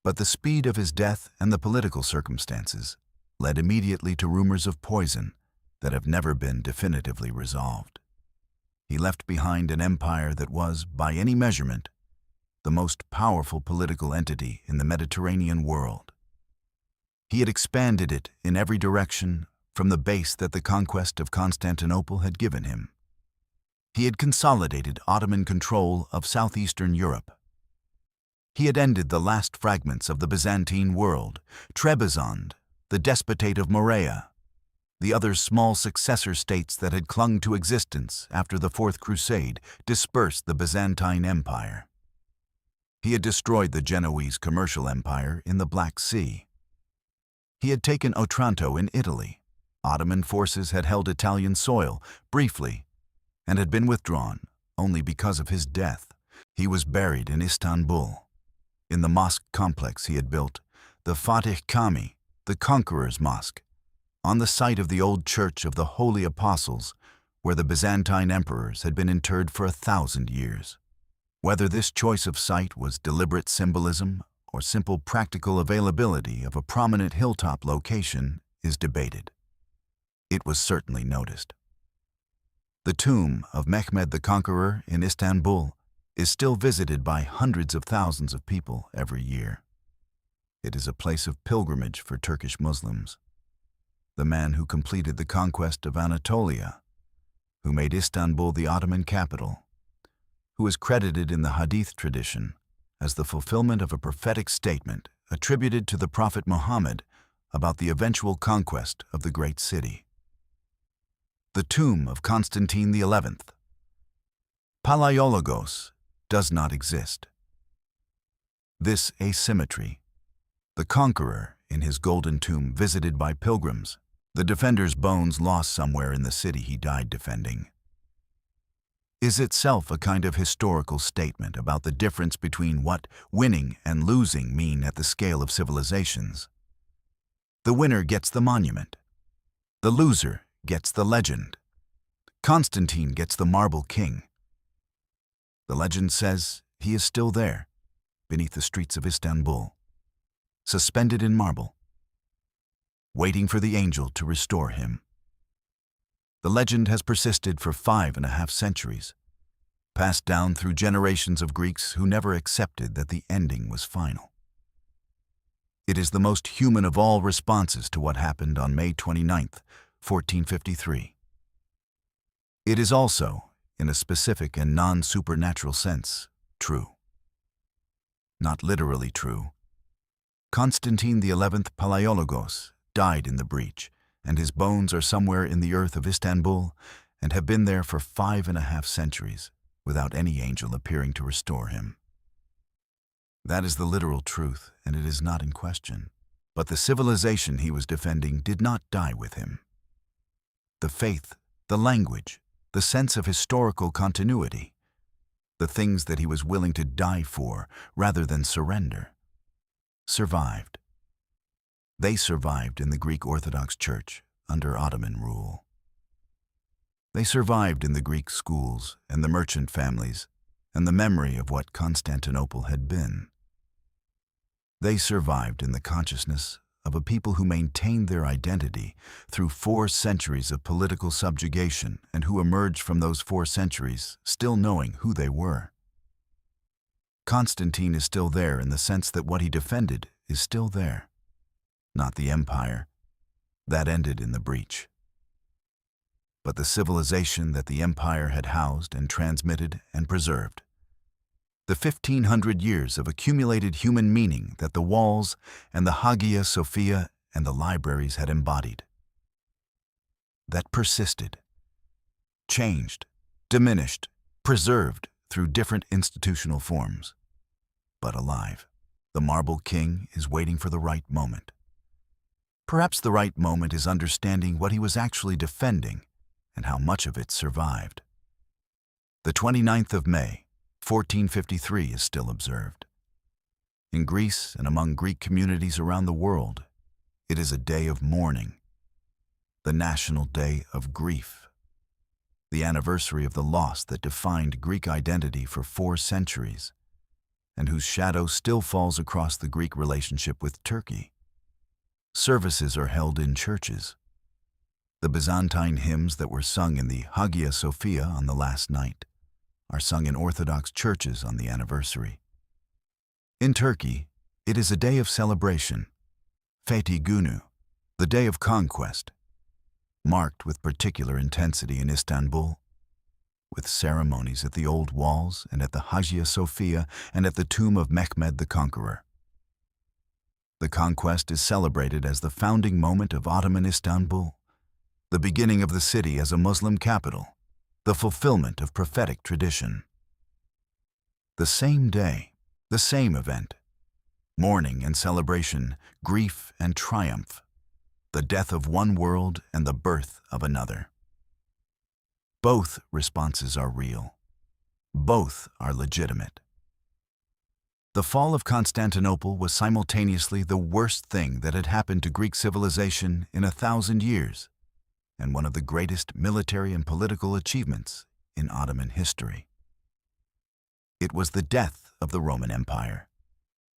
But the speed of his death and the political circumstances led immediately to rumors of poison that have never been definitively resolved. He left behind an empire that was, by any measurement, the most powerful political entity in the Mediterranean world. He had expanded it in every direction from the base that the conquest of Constantinople had given him. He had consolidated Ottoman control of southeastern Europe. He had ended the last fragments of the Byzantine world, Trebizond, the Despotate of Morea, the other small successor states that had clung to existence after the Fourth Crusade dispersed the Byzantine Empire. He had destroyed the Genoese commercial empire in the Black Sea. He had taken Otranto in Italy. Ottoman forces had held Italian soil briefly and had been withdrawn only because of his death. He was buried in Istanbul. In the mosque complex he had built, the Fatih Kami, the Conqueror's Mosque, on the site of the old Church of the Holy Apostles, where the Byzantine emperors had been interred for 1,000 years. Whether this choice of site was deliberate symbolism or simple practical availability of a prominent hilltop location is debated. It was certainly noticed. The tomb of Mehmed the Conqueror in Istanbul is still visited by hundreds of thousands of people every year. It is a place of pilgrimage for Turkish Muslims. The man who completed the conquest of Anatolia, who made Istanbul the Ottoman capital, who is credited in the Hadith tradition as the fulfillment of a prophetic statement attributed to the Prophet Muhammad about the eventual conquest of the great city. The tomb of Constantine XI Palaiologos does not exist. This asymmetry, the conqueror in his golden tomb visited by pilgrims, the defender's bones lost somewhere in the city he died defending, is itself a kind of historical statement about the difference between what winning and losing mean at the scale of civilizations. The winner gets the monument. The loser gets the legend. Constantine gets the marble king. The legend says he is still there, beneath the streets of Istanbul, suspended in marble, waiting for the angel to restore him. The legend has persisted for 5.5 centuries, passed down through generations of Greeks who never accepted that the ending was final. It is the most human of all responses to what happened on May 29th, 1453. It is also, in a specific and non-supernatural sense, true. Not literally true. Constantine XI Palaiologos died in the breach, and his bones are somewhere in the earth of Istanbul and have been there for 5.5 centuries without any angel appearing to restore him. That is the literal truth, and it is not in question. But the civilization he was defending did not die with him. The faith, the language, the sense of historical continuity, the things that he was willing to die for rather than surrender, survived. They survived in the Greek Orthodox Church under Ottoman rule. They survived in the Greek schools and the merchant families and the memory of what Constantinople had been. They survived in the consciousness of a people who maintained their identity through 4 centuries of political subjugation and who emerged from those 4 centuries still knowing who they were. Constantine is still there in the sense that what he defended is still there. Not the empire. That ended in the breach. But the civilization that the empire had housed and transmitted and preserved. The 1,500 years of accumulated human meaning that the walls and the Hagia Sophia and the libraries had embodied. That persisted, changed, diminished, preserved through different institutional forms, but alive. The marble king is waiting for the right moment. Perhaps the right moment is understanding what he was actually defending and how much of it survived. The 29th of May, 1453 is still observed. In Greece and among Greek communities around the world, it is a day of mourning, the national day of grief, the anniversary of the loss that defined Greek identity for 4 centuries, and whose shadow still falls across the Greek relationship with Turkey. Services are held in churches. The Byzantine hymns that were sung in the Hagia Sophia on the last night are sung in Orthodox churches on the anniversary. In Turkey, it is a day of celebration, Fethi Günü, the day of conquest, marked with particular intensity in Istanbul, with ceremonies at the old walls and at the Hagia Sophia and at the tomb of Mehmed the Conqueror. The conquest is celebrated as the founding moment of Ottoman Istanbul, the beginning of the city as a Muslim capital, the fulfillment of prophetic tradition. The same day, the same event, mourning and celebration, grief and triumph, the death of one world and the birth of another. Both responses are real. Both are legitimate. The fall of Constantinople was simultaneously the worst thing that had happened to Greek civilization in 1,000 years, and one of the greatest military and political achievements in Ottoman history. It was the death of the Roman Empire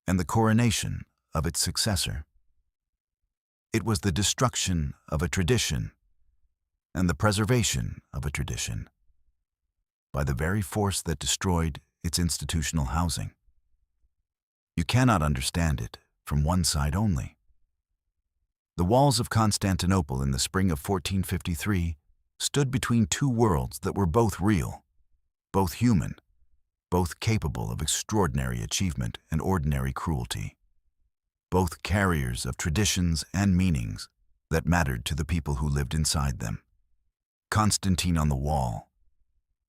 and the coronation of its successor. It was the destruction of a tradition and the preservation of a tradition by the very force that destroyed its institutional housing. You cannot understand it from one side only. The walls of Constantinople in the spring of 1453 stood between two worlds that were both real, both human, both capable of extraordinary achievement and ordinary cruelty, both carriers of traditions and meanings that mattered to the people who lived inside them. Constantine on the wall,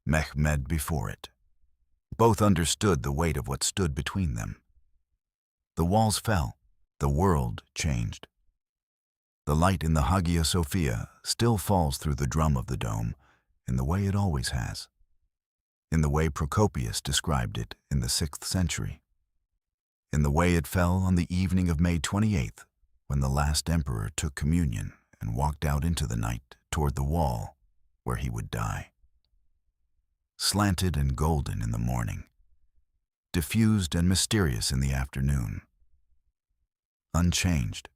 Mehmed before it. Both understood the weight of what stood between them. The walls fell, the world changed. The light in the Hagia Sophia still falls through the drum of the dome in the way it always has, in the way Procopius described it in the 6th century, in the way it fell on the evening of May 28th, when the last emperor took communion and walked out into the night toward the wall where he would die. Slanted and golden in the morning, diffused and mysterious in the afternoon, unchanged,